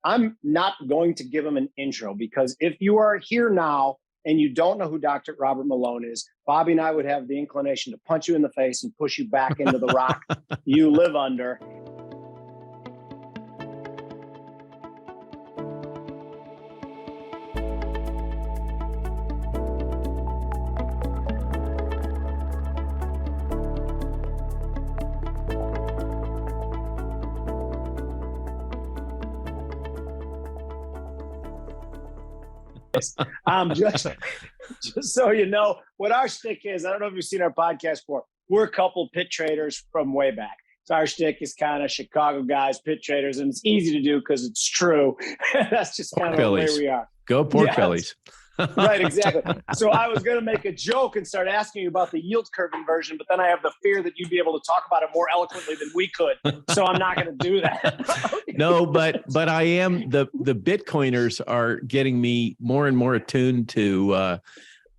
I'm not going to give him an intro, because if you are here now and you don't know who Dr. Robert Malone is, Bobby and I would have the inclination to punch you in the face and push you back into the rock you live under. Just so you know what our shtick is. I don't know if you've seen our podcast before. We're a couple pit traders from way back. So our shtick is kind of Chicago guys, pit traders, and it's easy to do because it's true. That's just kind of the way we are. Go pork bellies. Right, exactly. So I was going to make a joke and start asking you about the yield curve inversion, but then I have the fear that you'd be able to talk about it more eloquently than we could. So I'm not going to do that. No, but I am the Bitcoiners are getting me more and more attuned to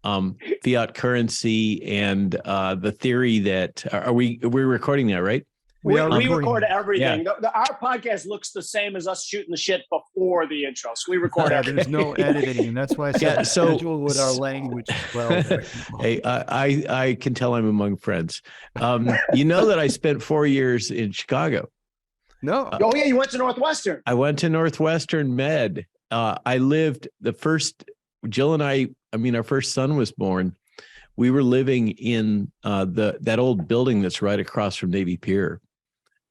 fiat currency and the theory that we're recording now, right? We record everything. Yeah. Our podcast looks the same as us shooting the shit before the intro. So we record everything. There's no editing. And that's why I said schedule with our language as well. Hey, I can tell I'm among friends. You know that I spent 4 years in Chicago. No. Oh, yeah. You went to Northwestern. I went to Northwestern Med. I lived Jill and I mean, our first son was born. We were living in that old building that's right across from Navy Pier.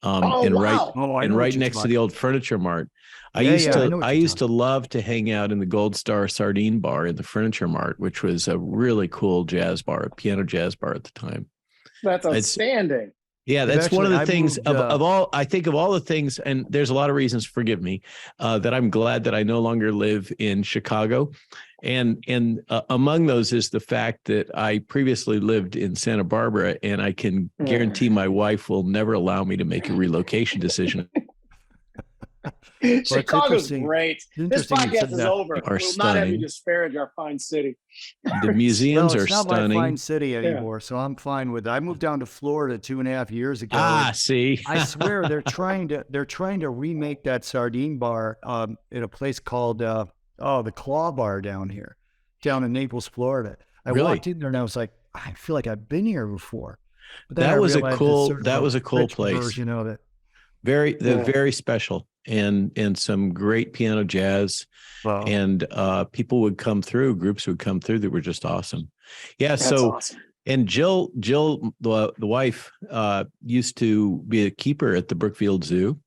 Right next to the old Furniture Mart. I used to love to hang out in the Gold Star Sardine Bar in the Furniture Mart, which was a really cool jazz bar, a piano jazz bar at the time. That's outstanding. Yeah, that's one of the things of all the things, and there's a lot of reasons, forgive me, that I'm glad that I no longer live in Chicago. And among those is the fact that I previously lived in Santa Barbara, and I can guarantee my wife will never allow me to make a relocation decision. Chicago's great. This podcast is over. We'll not have you disparage our fine city. The museums are stunning. It's not my fine city anymore, so I'm fine with it. I moved down to Florida 2.5 years ago. See, I swear they're trying to remake that sardine bar at a place called the Claw Bar down in Naples, Florida. I walked in there and I was like, I feel like I've been here before. But that was a cool place. Version of it. Very special, and some great piano jazz. Wow. And people would come through, groups would come through that were just awesome. Yeah. That's awesome. And Jill, the wife, used to be a keeper at the Brookfield Zoo.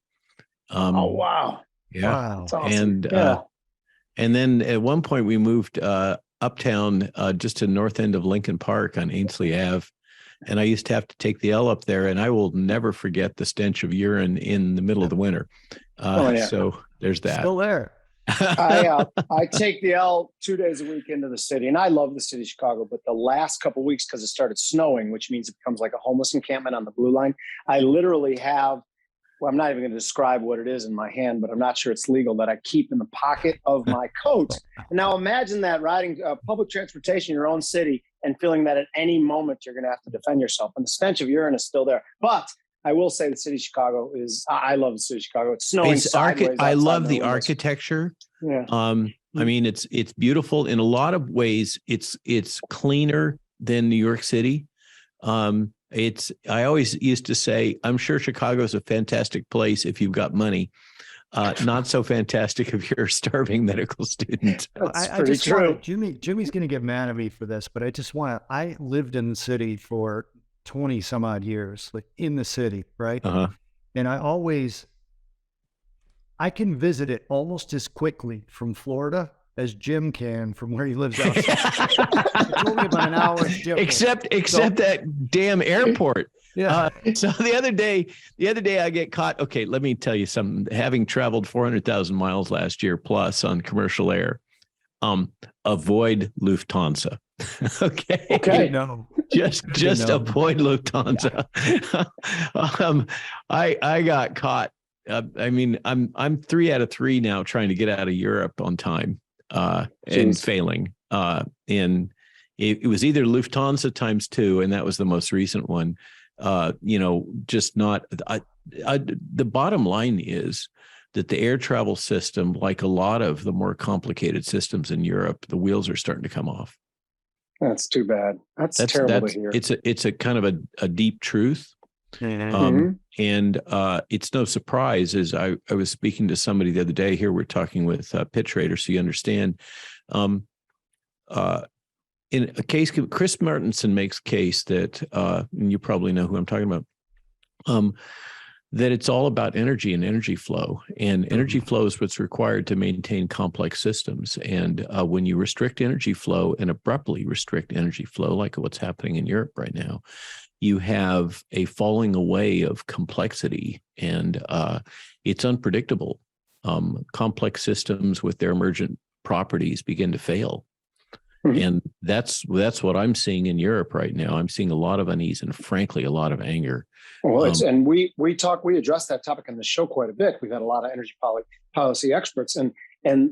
Oh, wow. Yeah. Wow. That's awesome. And then at one point we moved uptown, just to north end of Lincoln Park on Ainsley Ave. And I used to have to take the L up there, and I will never forget the stench of urine in the middle of the winter. So there's that. Still there. I take the L 2 days a week into the city, and I love the city of Chicago. But the last couple of weeks, because it started snowing, which means it becomes like a homeless encampment on the Blue Line, I literally have, well, I'm not even going to describe what it is in my hand, but I'm not sure it's legal, that I keep in the pocket of my coat. And now imagine that, riding public transportation in your own city and feeling that at any moment you're going to have to defend yourself. And the stench of urine is still there. But I will say the city of Chicago I love the city of Chicago. It's snowing sideways. I love the architecture. Yeah. I mean, it's beautiful in a lot of ways. It's cleaner than New York City. I always used to say, I'm sure Chicago is a fantastic place if you've got money. Not so fantastic if you're a starving medical student. I just true. Jimmy's going to get mad at me for this, but I lived in the city for 20 some odd years, like in the city, right? Uh-huh. And I can visit it almost as quickly from Florida as Jim can from where he lives outside. It's only about an hour difference. Except that damn airport. Yeah. So the other day I get caught. Okay, let me tell you something. Having traveled 400,000 miles last year plus on commercial air, avoid Lufthansa. Okay. No. Just avoid Lufthansa. I got caught. I mean, I'm 3 out of 3 now trying to get out of Europe on time, and failing. And it was either Lufthansa times 2, and that was the most recent one. Just not. The bottom line is, that the air travel system, like a lot of the more complicated systems in Europe, the wheels are starting to come off. That's too bad. That's terrible to hear. It's a kind of a deep truth. Mm-hmm. And it's no surprise, as I was speaking to somebody the other day here, we're talking with Pitch Trader, so you understand. In a case, Chris Martenson makes a case that, and you probably know who I'm talking about, that it's all about energy and energy flow. And energy flow is what's required to maintain complex systems. And when you restrict energy flow and abruptly restrict energy flow, like what's happening in Europe right now, you have a falling away of complexity, and it's unpredictable. Complex systems with their emergent properties begin to fail. Mm-hmm. And that's what I'm seeing in Europe right now. I'm seeing a lot of unease and, frankly, a lot of anger. Well, and we addressed that topic on the show quite a bit. We've had a lot of energy policy experts, and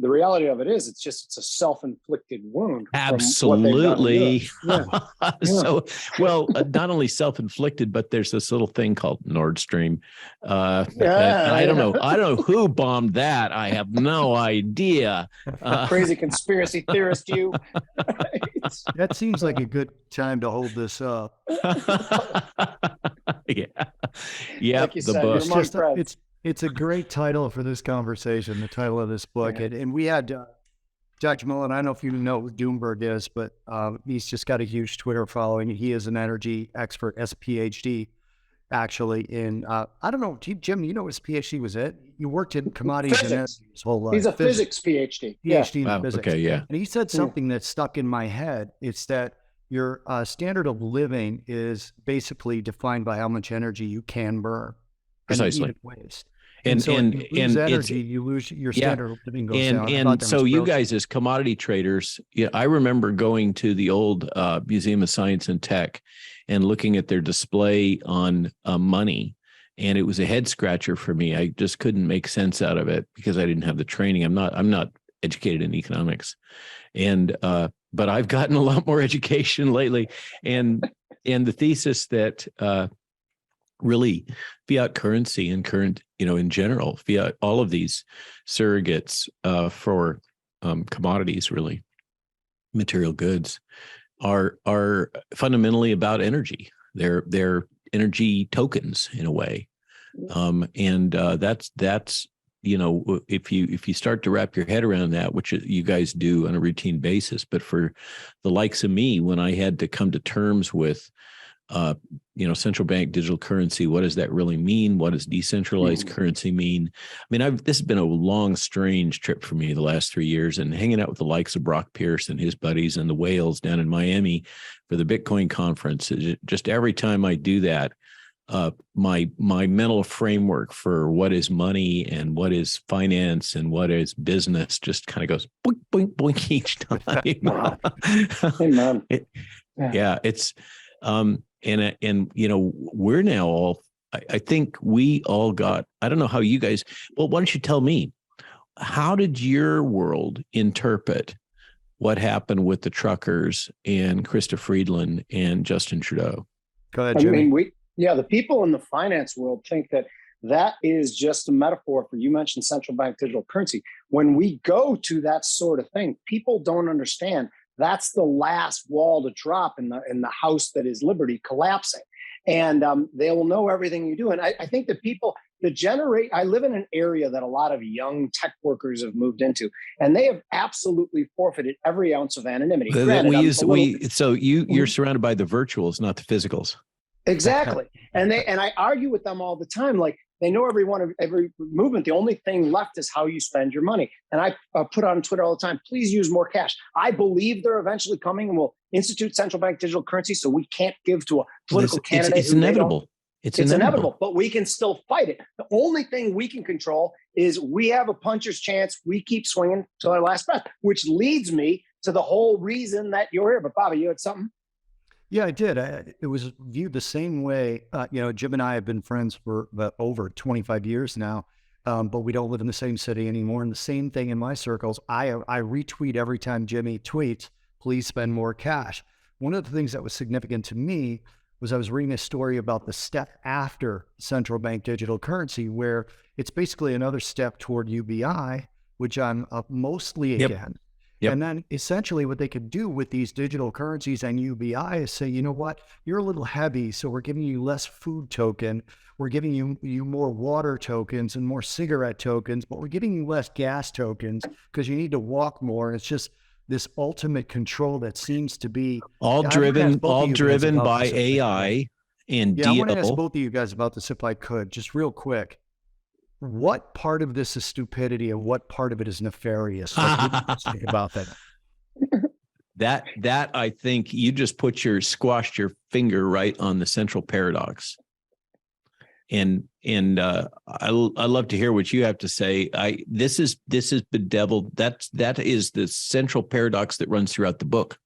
the reality of it is, it's a self-inflicted wound. Absolutely. So, well, not only self-inflicted, but there's this little thing called Nord Stream. I don't know who bombed that. I have no idea. Crazy conspiracy theorist, you. That seems like a good time to hold this up. Yeah. Like you said, it's a great title for this conversation, the title of this book. Yeah. And we had Dr. Malone, I don't know if you know what Doomberg is, but he's just got a huge Twitter following. He is an energy expert, as a PhD, actually. In, I don't know, Jim, you know what his PhD was at? You worked in commodities and energy his whole life. He's a physics PhD. PhD in physics. Okay, yeah. And he said something that stuck in my head. It's that your standard of living is basically defined by how much energy you can burn. Precisely. And waste. And so you lose energy, you lose your standard of living goes down. And so you guys as commodity traders, I remember going to the old Museum of Science and Tech and looking at their display on money. And it was a head scratcher for me. I just couldn't make sense out of it because I didn't have the training. I'm not educated in economics. And but I've gotten a lot more education lately. And the thesis that really fiat currency and current, in general, fiat, all of these surrogates for commodities, really, material goods, are fundamentally about energy. They're energy tokens in a way. And that's if you start to wrap your head around that, which you guys do on a routine basis, but for the likes of me, when I had to come to terms with central bank digital currency, what does that really mean? What does decentralized currency mean? I mean, this has been a long, strange trip for me the last 3 years, and hanging out with the likes of Brock Pierce and his buddies and the whales down in Miami for the Bitcoin conference. Just every time I do that, my mental framework for what is money and what is finance and what is business just kind of goes boink, boink, boink each time. Wow. Amen. It's and we're now all, I think we all got, I don't know how you guys, well, why don't you tell me, how did your world interpret what happened with the truckers and Krista Friedland and Justin Trudeau? Go ahead, Jimmy. I mean, the people in the finance world think that is just a metaphor for, you mentioned central bank digital currency. When we go to that sort of thing, people don't understand that's the last wall to drop in the house that is liberty collapsing. And they will know everything you do. And I think that people, I live in an area that a lot of young tech workers have moved into, and they have absolutely forfeited every ounce of ananimity. So you're surrounded by the virtuals, not the physicals. Exactly. And I argue with them all the time. Like, they know every movement. The only thing left is how you spend your money. And I put on Twitter all the time, please use more cash. I believe they're eventually coming and will institute central bank digital currency, so we can't give to a political candidate. It's inevitable. It's inevitable, but we can still fight it. The only thing we can control is we have a puncher's chance. We keep swinging till our last breath, which leads me to the whole reason that you're here. But Bobby, you had something? Yeah, I did. It was viewed the same way. Jim and I have been friends for over 25 years now, but we don't live in the same city anymore. And the same thing in my circles. I retweet every time Jimmy tweets, please spend more cash. One of the things that was significant to me was I was reading a story about the step after central bank digital currency, where it's basically another step toward UBI, which I'm mostly against. Yep. And then essentially what they could do with these digital currencies and UBI is say, you know what, you're a little heavy, so we're giving you less food token. We're giving you more water tokens and more cigarette tokens, but we're giving you less gas tokens because you need to walk more. It's just this ultimate control that seems to be all driven by AI and I want to ask DL. both of you guys about this if I could, just real quick. What part of this is stupidity and what part of it is nefarious? Like, what do you guys think about that? That I think you just squashed your finger right on the central paradox. And I love to hear what you have to say. This is bedeviled. That is the central paradox that runs throughout the book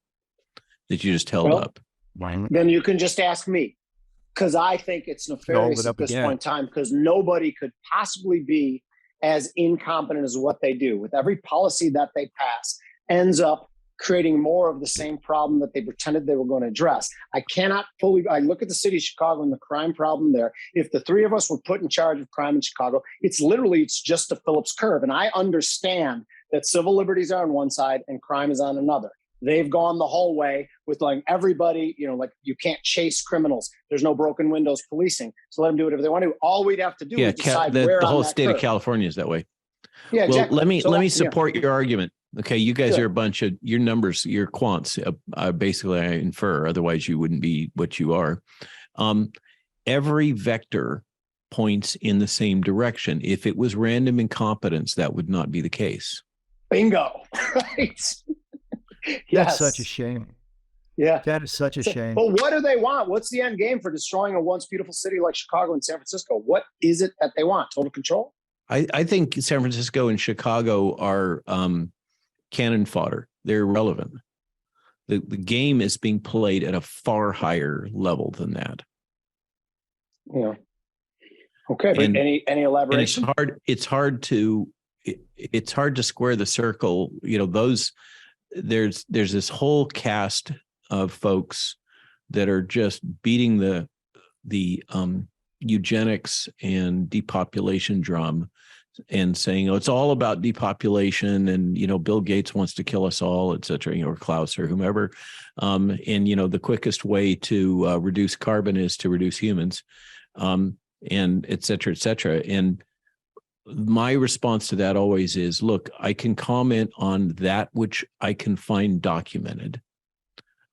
that you just held up. Then you can just ask me, because I think it's nefarious at this point in time, because nobody could possibly be as incompetent as what they do. With every policy that they pass, ends up creating more of the same problem that they pretended they were going to address. I look at the city of Chicago and the crime problem there. If the three of us were put in charge of crime in Chicago, it's just a Phillips curve. And I understand that civil liberties are on one side and crime is on another. They've gone the whole way with like everybody, like you can't chase criminals. There's no broken windows policing. So let them do whatever they want to do. All we'd have to do is decide where the on whole that state curve. of California is that way. Yeah, well, exactly. let me support your argument. Okay, you guys Good. are a bunch of your numbers, your quants. Basically, I infer. Otherwise, you wouldn't be what you are. Every vector points in the same direction. If it was random incompetence, that would not be the case. Bingo. Right. That's such a shame. Yeah. That is such a shame. But what do they want? What's the end game for destroying a once beautiful city like Chicago and San Francisco? What is it that they want? Total control? I think San Francisco and Chicago are cannon fodder. They're irrelevant. The game is being played at a far higher level than that. Yeah. Okay. But any elaboration? And it's hard to square the circle. There's this whole cast of folks that are just beating the eugenics and depopulation drum and saying, it's all about depopulation and, Bill Gates wants to kill us all, et cetera, or Klaus or whomever. And, the quickest way to reduce carbon is to reduce humans, and et cetera, et cetera. And my response to that always is, look, I can comment on that which I can find documented.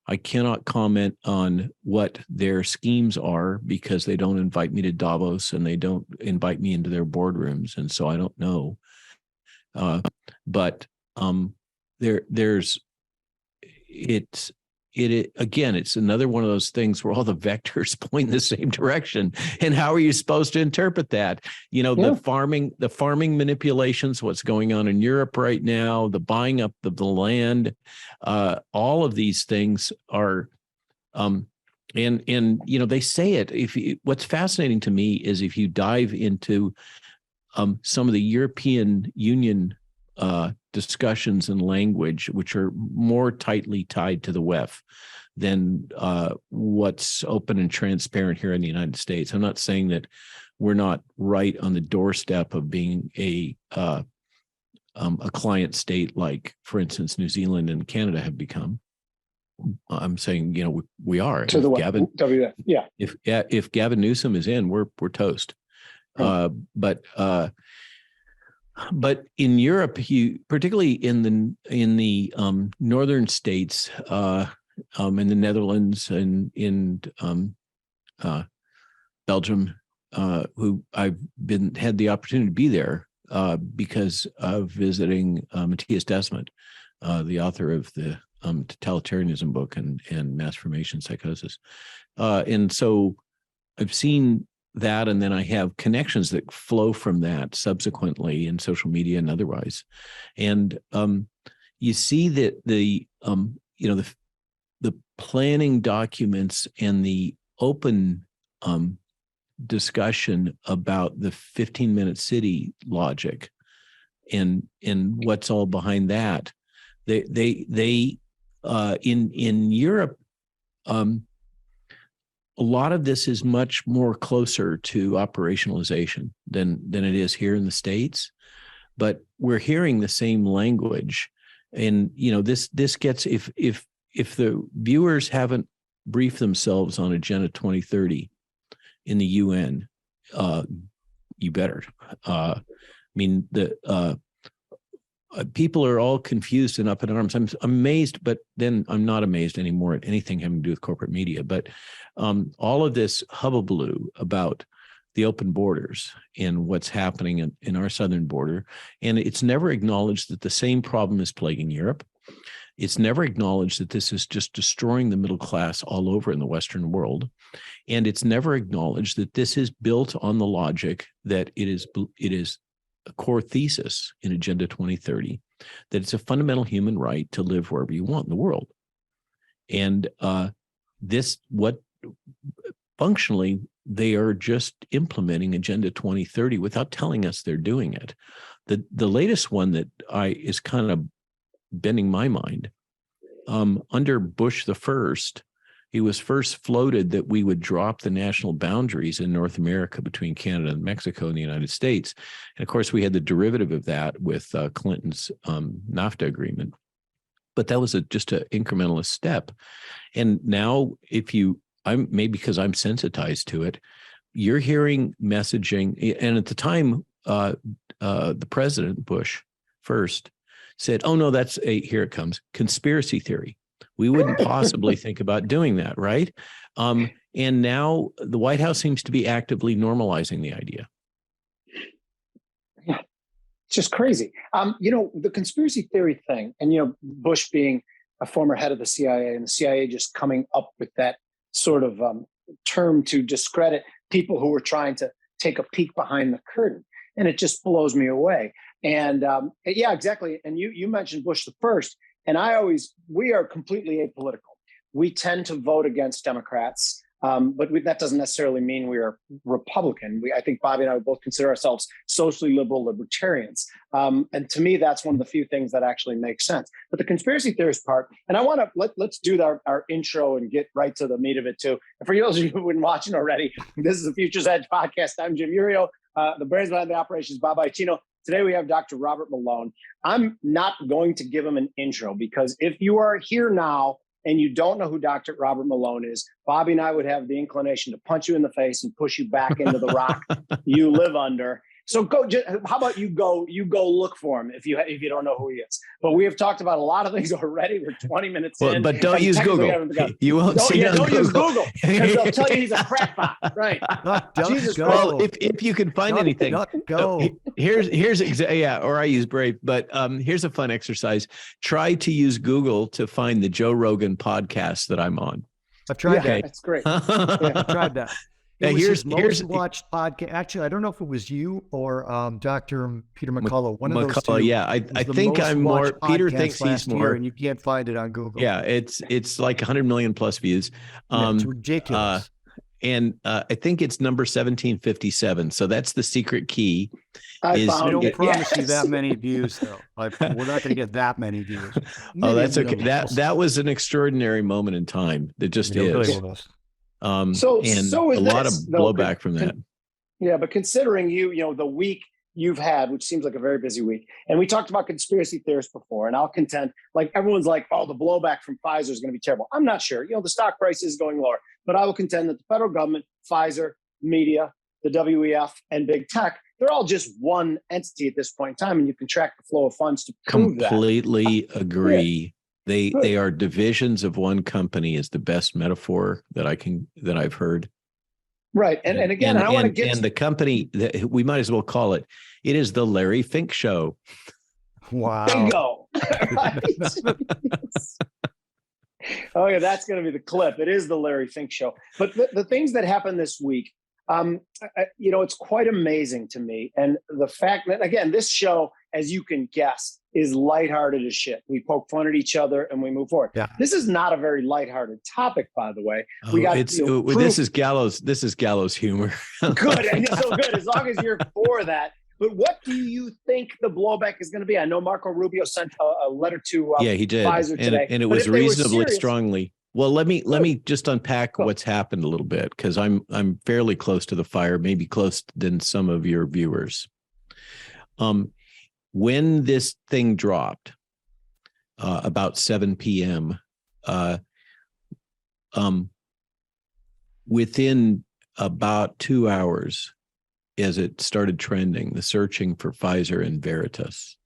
I cannot comment on what their schemes are because they don't invite me to Davos and they don't invite me into their boardrooms. And so I don't know. But it's another one of those things where all the vectors point in the same direction. And how are you supposed to interpret that? The farming manipulations, what's going on in Europe right now, the buying up of the land, all of these things are, and they say it. What's fascinating to me is if you dive into some of the European Union discussions and language, which are more tightly tied to the WEF than what's open and transparent here in the United States. I'm not saying that we're not right on the doorstep of being a client state like, for instance, New Zealand and Canada have become. I'm saying, we are. To the Gavin, WF, yeah. If Gavin Newsom is in, we're toast. But in Europe, particularly in the northern states, in the Netherlands and in Belgium, who I've had the opportunity to be there because of visiting Matthias Desmet, the author of the totalitarianism book and mass formation psychosis, and so I've seen that, and then I have connections that flow from that subsequently in social media and otherwise. And you see that the planning documents and the open discussion about the 15-minute city logic and what's all behind that. They in Europe, a a lot of this is much more closer to operationalization than it is here in the States, but we're hearing the same language. And, this gets, if the viewers haven't briefed themselves on Agenda 2030 in the UN, you better. People are all confused and up in arms. I'm amazed, but then I'm not amazed anymore at anything having to do with corporate media. But all of this hubbubaloo about the open borders and what's happening in our southern border, and it's never acknowledged that the same problem is plaguing Europe. It's never acknowledged that this is just destroying the middle class all over in the Western world. And it's never acknowledged that this is built on the logic that it is a core thesis in Agenda 2030, that it's a fundamental human right to live wherever you want in the world. And functionally, they are just implementing Agenda 2030 without telling us they're doing it. The latest one that is kind of bending my mind, under Bush the first, he was first floated that we would drop the national boundaries in North America between Canada and Mexico and the United States. And of course, we had the derivative of that with Clinton's NAFTA agreement. But that was just an incrementalist step. And now, maybe because I'm sensitized to it, you're hearing messaging. And at the time, the president, Bush first, said, oh, no, here it comes, conspiracy theory. We wouldn't possibly think about doing that, right? And now the White House seems to be actively normalizing the idea. Yeah, it's just crazy. The conspiracy theory thing, and, Bush being a former head of the CIA, and the CIA just coming up with that sort of term to discredit people who were trying to take a peek behind the curtain. And it just blows me away. And yeah, exactly. And you mentioned Bush the first. And we are completely apolitical. We tend to vote against Democrats, but that doesn't necessarily mean we are Republican. I think Bobby and I would both consider ourselves socially liberal libertarians. And to me, that's one of the few things that actually makes sense. But the conspiracy theorist part, and I want to let's do our intro and get right to the meat of it too. And for those of you who've been watching already, this is the Futures Edge podcast. I'm Jim Urio, the brains behind the operations, Bob Iacchino. Today we have Dr. Robert Malone. I'm not going to give him an intro because if you are here now and you don't know who Dr. Robert Malone is, Bobby and I would have the inclination to punch you in the face and push you back into the rock you live under. So how about you go look for him if you don't know who he is. But we have talked about a lot of things already. We're 20 minutes in. But don't use Google. You won't see don't use Google because they'll tell you he's a crackpot. Right. Jesus Christ. Well, if you can find anything. Or I use Brave, but here's a fun exercise. Try to use Google to find the Joe Rogan podcast that I'm on. I've tried that. That's great. I've tried that. Here's most watched podcast. Actually, I don't know if it was you or Dr. Peter McCullough. One of those two. Yeah, I think I'm more. Peter thinks he's more, and you can't find it on Google. Yeah, it's like 100 million plus views. It's ridiculous. And I think it's number 1757. So that's the secret key. I don't promise you that many views, though. We're not going to get that many views. That's okay. That was an extraordinary moment in time. That just is. Really was. So a lot of blowback from that. Yeah, but considering the week you've had, which seems like a very busy week, and we talked about conspiracy theorists before, and I'll contend, like everyone's like, oh, the blowback from Pfizer is going to be terrible. I'm not sure. The stock price is going lower, but I will contend that the federal government, Pfizer, media, the WEF, and big tech, they're all just one entity at this point in time, and you can track the flow of funds to prove that. Completely agree. Yeah. They are divisions of one company is the best metaphor that I've heard. Right. And again, I want to get the company that we might as well call it. It is the Larry Fink Show. Wow. Bingo. Oh yeah, that's going to be the clip. It is the Larry Fink Show. But the things that happened this week, it's quite amazing to me. And the fact that, again, this show, as you can guess, is lighthearted as shit. We poke fun at each other and we move forward. Yeah. This is not a very lighthearted topic, by the way. This is gallows humor. Good. And it's so good as long as you're for that. But what do you think the blowback is going to be? I know Marco Rubio sent a letter to he did. Pfizer today. And it was reasonably strongly Well, let me just unpack what's happened a little bit, because I'm fairly close to the fire, maybe close than some of your viewers. When this thing dropped about 7 p.m., within about 2 hours, as it started trending, the searching for Pfizer and Veritas,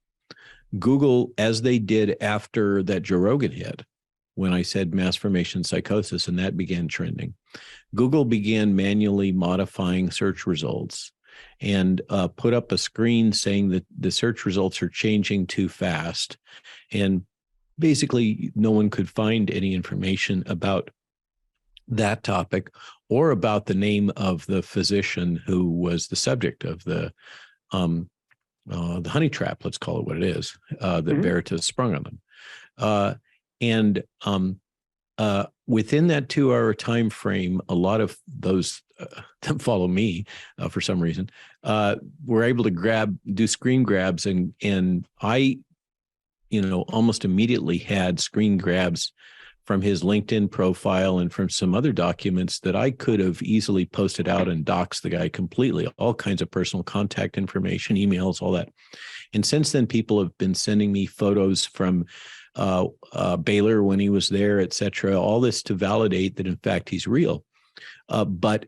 Google, as they did after that Joe Rogan hit, when I said mass formation psychosis, and that began trending, Google began manually modifying search results and put up a screen saying that the search results are changing too fast. And basically, no one could find any information about that topic or about the name of the physician who was the subject of the honey trap, let's call it what it is, that Veritas sprung on them. And within that 2 hour time frame, a lot of those that follow me for some reason were able to do screen grabs, and I, almost immediately had screen grabs from his LinkedIn profile and from some other documents that I could have easily posted out and doxed the guy completely, all kinds of personal contact information, emails, all that. And since then, people have been sending me photos from Baylor when he was there, et cetera, all this to validate that, in fact, he's real. But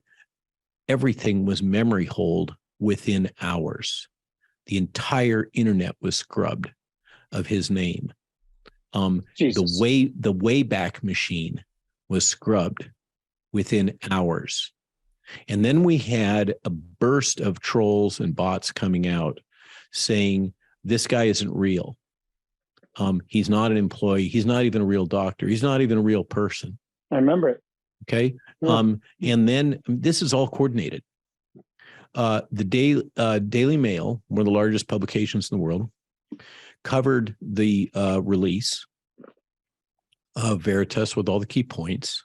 everything was memory holed within hours. The entire internet was scrubbed of his name. The Wayback Machine was scrubbed within hours. And then we had a burst of trolls and bots coming out saying, this guy isn't real. He's not an employee. He's not even a real doctor. He's not even a real person. I remember it. Okay. Yeah. And then this is all coordinated. The Daily Mail, one of the largest publications in the world, covered the release of Veritas with all the key points,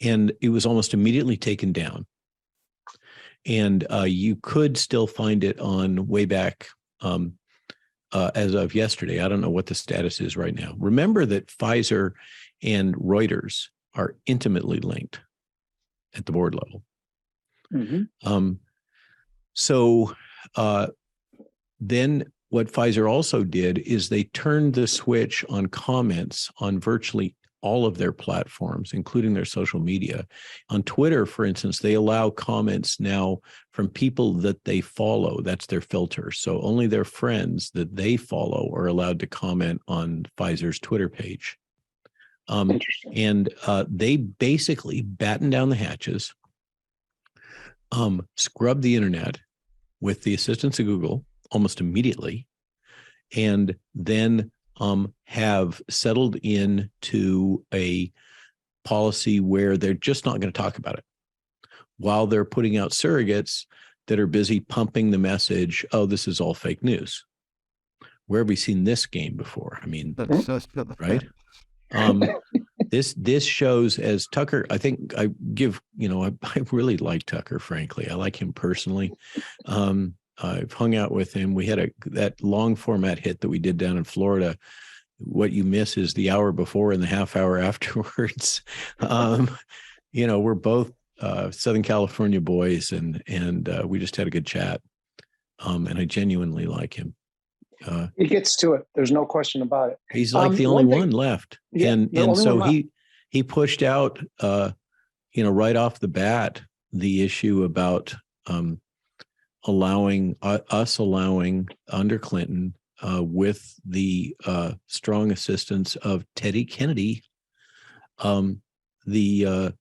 and it was almost immediately taken down. And you could still find it on Wayback as of yesterday. I don't know what the status is right now. Remember that Pfizer and Reuters are intimately linked at the board level. So then what Pfizer also did is they turned the switch on comments on virtually all of their platforms, including their social media. On Twitter, for instance, they allow comments now from people that they follow. That's their filter. So only their friends that they follow are allowed to comment on Pfizer's Twitter page. And they basically batten down the hatches, scrub the internet with the assistance of Google almost immediately, and then have settled into a policy where they're just not going to talk about it, while they're putting out surrogates that are busy pumping the message, oh, this is all fake news. Where have we seen this game before? I mean, right? This shows, as Tucker, I think I really like Tucker, frankly. I like him personally. I've hung out with him. We had that long format hit that we did down in Florida. What you miss is the hour before and the half hour afterwards. We're both Southern California boys, and we just had a good chat. And I genuinely like him. He gets to it. There's no question about it. He's like the only one left. Yeah, and so he pushed out, right off the bat, the issue about allowing under Clinton, with the strong assistance of Teddy Kennedy, the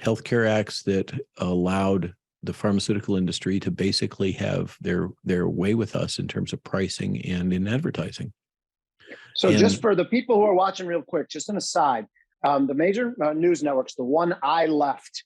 healthcare acts that allowed the pharmaceutical industry to basically have their way with us in terms of pricing and in advertising. So just for the people who are watching real quick, just an aside, the major news networks, the one I left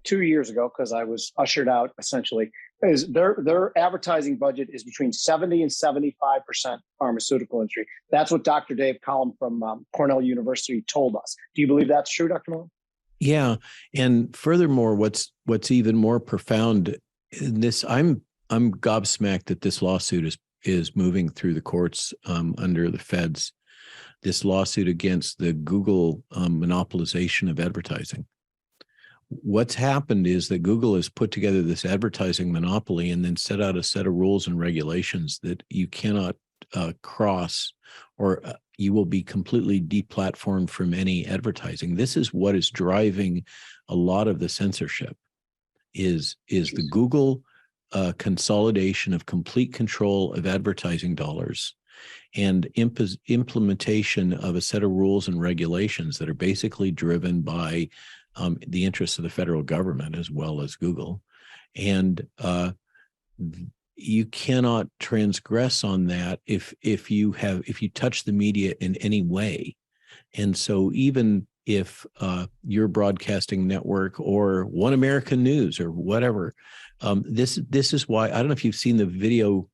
2 years ago, because I was ushered out essentially, is their advertising budget is between 70 and 75% pharmaceutical industry. That's what Dr. Dave Collum from Cornell University told us. Do you believe that's true, Dr. Malone? Yeah. And furthermore, what's even more profound in this, I'm gobsmacked that this lawsuit is moving through the courts under the feds. this lawsuit against the Google monopolization of advertising. What's happened is that Google has put together this advertising monopoly and then set out a set of rules and regulations that you cannot cross, or you will be completely deplatformed from any advertising. This is what is driving a lot of the censorship, is the Google consolidation of complete control of advertising dollars and implementation of a set of rules and regulations that are basically driven by the interests of the federal government as well as Google. And you cannot transgress on that if you touch the media in any way. And so even if your broadcasting network or One American News or whatever, this is why, I don't know if you've seen the video,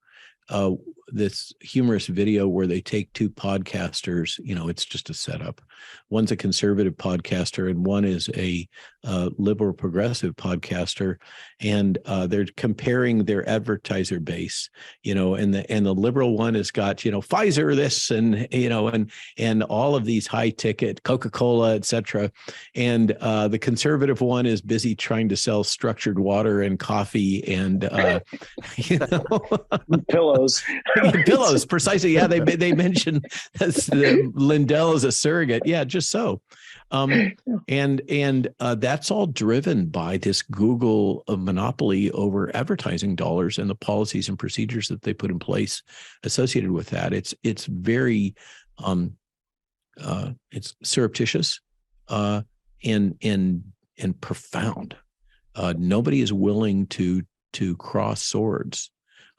this humorous video where they take two podcasters, it's just a setup. One's a conservative podcaster and one is a liberal progressive podcaster. And they're comparing their advertiser base, and the liberal one has got, Pfizer this and all of these high ticket, Coca-Cola, et cetera. And the conservative one is busy trying to sell structured water and coffee and, pillows. Pillows, precisely. Yeah, they mentioned Lindell as a surrogate. Yeah, just so. And that's all driven by this Google monopoly over advertising dollars and the policies and procedures that they put in place associated with that. It's very it's surreptitious and profound. Nobody is willing to cross swords.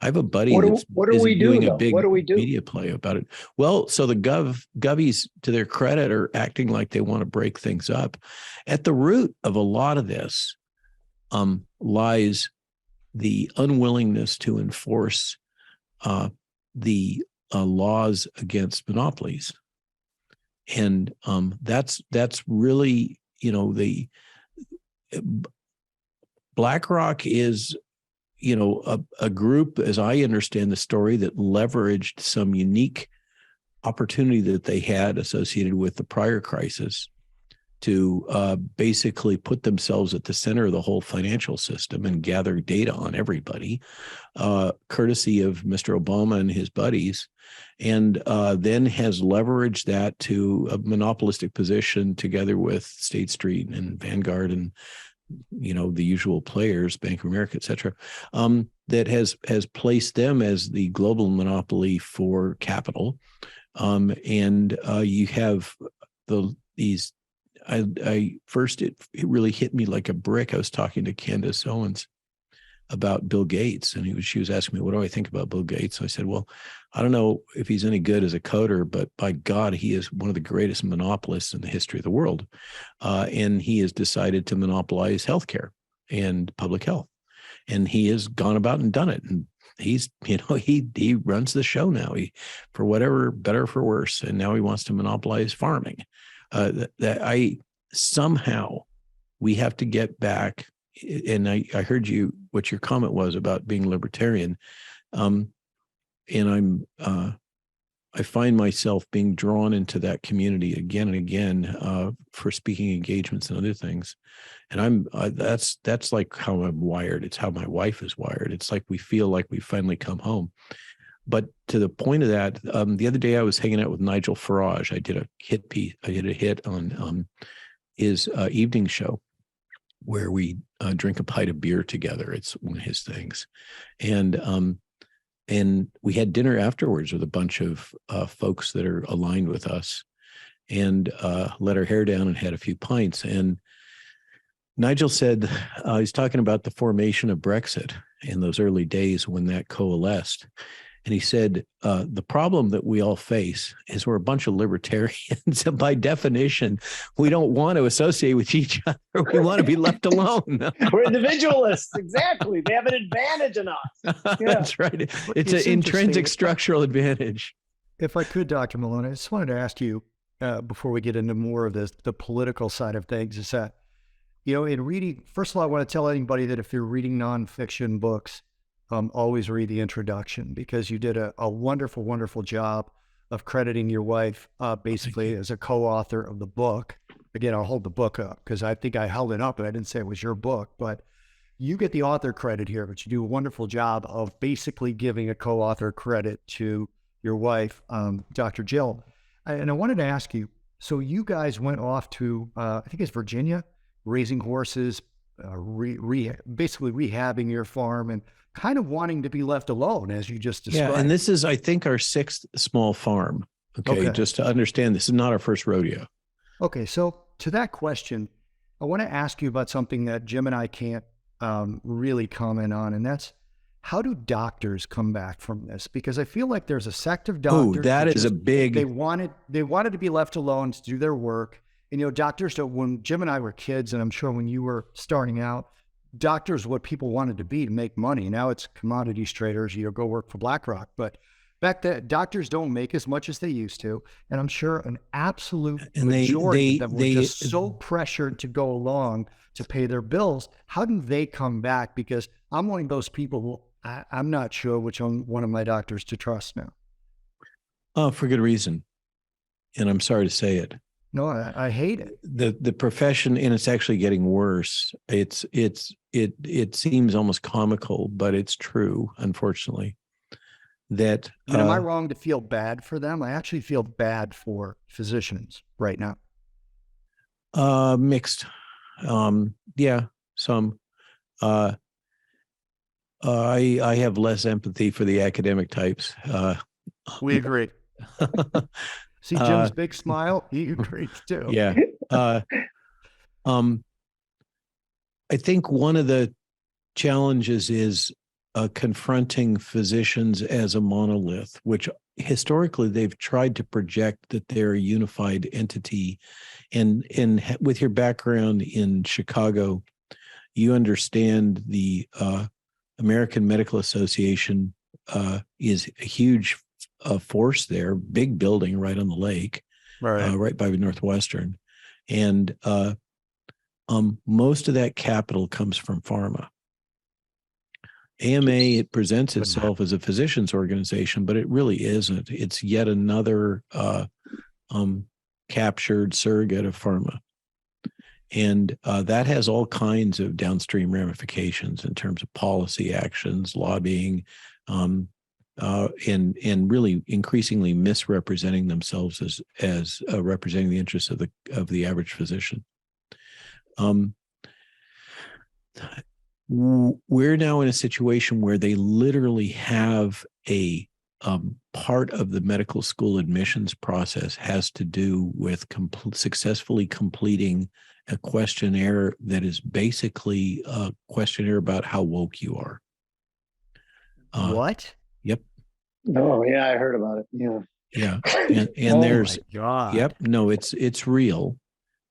I have a buddy that's doing a big media play about it. Well, so the govies, to their credit, are acting like they want to break things up. At the root of a lot of this lies the unwillingness to enforce the laws against monopolies. And that's really, the BlackRock is a group, as I understand the story, that leveraged some unique opportunity that they had associated with the prior crisis to basically put themselves at the center of the whole financial system and gather data on everybody, courtesy of Mr. Obama and his buddies, and then has leveraged that to a monopolistic position together with State Street and Vanguard and the usual players, Bank of America, et cetera, that has placed them as the global monopoly for capital. And you have these. First, it really hit me like a brick. I was talking to Candace Owens about Bill Gates, and she was asking me, what do I think about Bill Gates? So I said, well, I don't know if he's any good as a coder, but by God, he is one of the greatest monopolists in the history of the world. And he has decided to monopolize healthcare and public health. And he has gone about and done it. And he's, he runs the show now, for whatever, better for worse. And now he wants to monopolize farming. Somehow we have to get back. And I heard what your comment was about being libertarian. And I find myself being drawn into that community again and again for speaking engagements and other things. And that's like how I'm wired. It's how my wife is wired. It's like we feel like we finally come home. But to the point of that, the other day I was hanging out with Nigel Farage. I did a hit on his evening show where we drink a pint of beer together. It's one of his things. And we had dinner afterwards with a bunch of folks that are aligned with us, and let our hair down and had a few pints. And Nigel said, he's talking about the formation of Brexit in those early days when that coalesced. And he said, the problem that we all face is we're a bunch of libertarians. And by definition, we don't want to associate with each other. We want to be left alone. We're individualists. Exactly. They have an advantage in us. Yeah. That's right. It's an intrinsic structural advantage. If I could, Dr. Malone, I just wanted to ask you, before we get into more of this, the political side of things, is that, in reading, first of all, I want to tell anybody that if you're reading nonfiction books, always read the introduction, because you did a wonderful, wonderful job of crediting your wife basically as a co-author of the book. Again, I'll hold the book up because I think I held it up and I didn't say it was your book, but you get the author credit here, but you do a wonderful job of basically giving a co-author credit to your wife, Dr. Jill. And I wanted to ask you, so you guys went off to, I think it's Virginia, raising horses, basically rehabbing your farm and kind of wanting to be left alone, as you just described. Yeah, and this is, I think, our 6th small farm. Okay, just to understand, this is not our first rodeo. Okay, so to that question, I want to ask you about something that Jim and I can't really comment on, and that's, how do doctors come back from this? Because I feel like there's a sect of doctors. Oh, that is a big. They wanted to be left alone to do their work. And, you know, doctors don't, when Jim and I were kids, and I'm sure when you were starting out, doctors, what people wanted to be to make money. Now it's commodities traders, you know, go work for BlackRock. But back then, doctors don't make as much as they used to. And I'm sure an absolute majority of them were just so pressured to go along to pay their bills. How do they come back? Because I'm one of those people who I'm not sure which one of my doctors to trust now. For good reason. And I'm sorry to say it. No, I hate it. The profession, and it's actually getting worse. It seems almost comical, but it's true, unfortunately. That am I wrong to feel bad for them? I actually feel bad for physicians right now. Mixed. Yeah, some. I have less empathy for the academic types. We agree. See Jim's big smile? He agrees too. Yeah. I think one of the challenges is confronting physicians as a monolith, which historically they've tried to project that they're a unified entity. And with your background in Chicago, you understand the American Medical Association is a huge force there, big building right on the lake, right by Northwestern. And most of that capital comes from pharma. AMA, it presents itself as a physicians organization, but it really isn't. It's yet another captured surrogate of pharma. And that has all kinds of downstream ramifications in terms of policy actions, lobbying, and really increasingly misrepresenting themselves as representing the interests of the average physician. We're now in a situation where they literally have a part of the medical school admissions process has to do with successfully completing a questionnaire that is basically a questionnaire about how woke you are. What? Yep. Oh yeah, I heard about it. Yeah. Yeah. And oh there's, my God. Yep. No, it's real.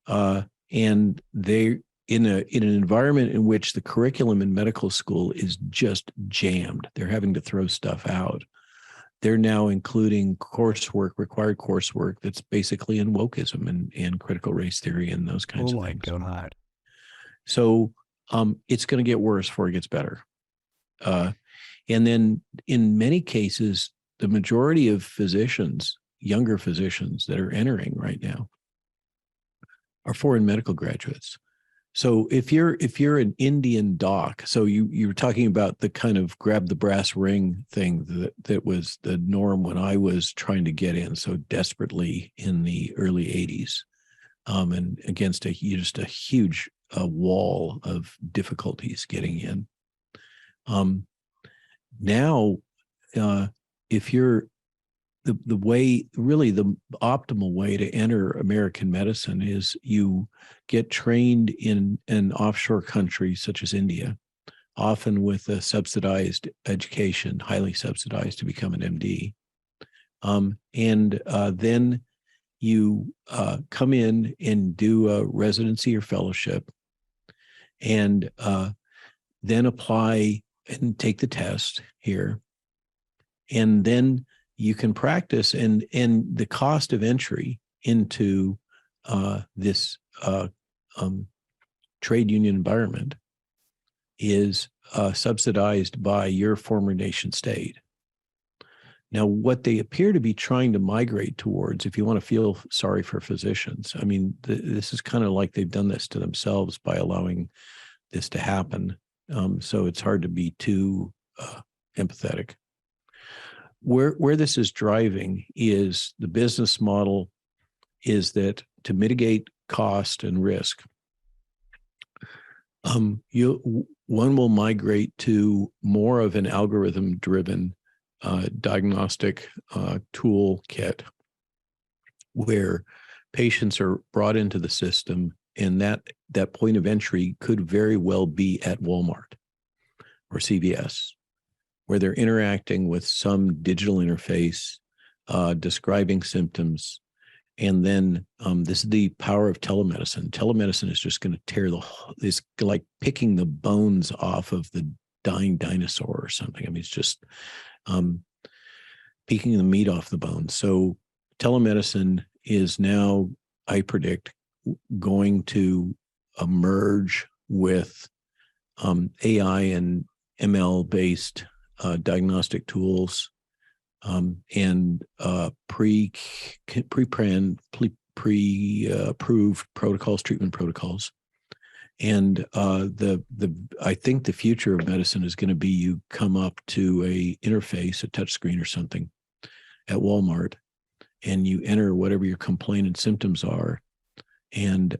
And they, in an environment in which the curriculum in medical school is just jammed, they're having to throw stuff out. They're now including required coursework that's basically in wokeism and critical race theory and those kinds of things. Oh my God. So it's going to get worse before it gets better. And then in many cases, the majority of physicians, younger physicians that are entering right now are foreign medical graduates. So if you're an Indian doc, so you were talking about the kind of grab the brass ring thing that was the norm when I was trying to get in so desperately in the early 80s, and against just a huge wall of difficulties getting in. Now, if you're the way, really the optimal way to enter American medicine is you get trained in an offshore country such as India, often with a subsidized education, highly subsidized to become an MD. And then you come in and do a residency or fellowship and then apply and take the test here. And then you can practice, and the cost of entry into this trade union environment is subsidized by your former nation state. Now, what they appear to be trying to migrate towards, if you want to feel sorry for physicians, I mean, this is kind of like they've done this to themselves by allowing this to happen. So it's hard to be too empathetic. Where this is driving is the business model is that to mitigate cost and risk, one will migrate to more of an algorithm-driven diagnostic toolkit where patients are brought into the system, and that point of entry could very well be at Walmart or CVS, where they're interacting with some digital interface, describing symptoms. And then this is the power of telemedicine. Telemedicine is just going to tear it's like picking the bones off of the dying dinosaur or something. I mean, it's just picking the meat off the bones. So telemedicine is now, I predict, going to emerge with AI and ML-based diagnostic tools and pre-approved protocols, treatment protocols. And I think the future of medicine is going to be you come up to a interface, a touch screen or something at Walmart, and you enter whatever your complaint and symptoms are, and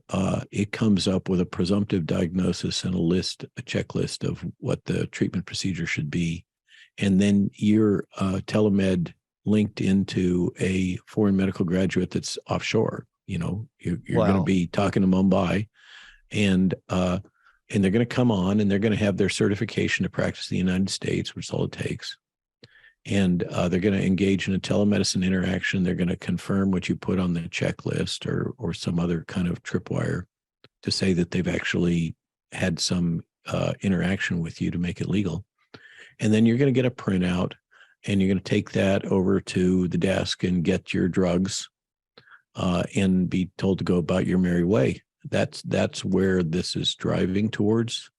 it comes up with a presumptive diagnosis and a checklist of what the treatment procedure should be. And then you're telemed linked into a foreign medical graduate that's offshore. You know, you're going to be talking to Mumbai, and they're going to come on and they're going to have their certification to practice in the United States, which is all it takes. And they're going to engage in a telemedicine interaction. They're going to confirm what you put on the checklist or some other kind of tripwire to say that they've actually had some interaction with you to make it legal. And then you're going to get a printout, and you're going to take that over to the desk and get your drugs and be told to go about your merry way. That's where this is driving towards.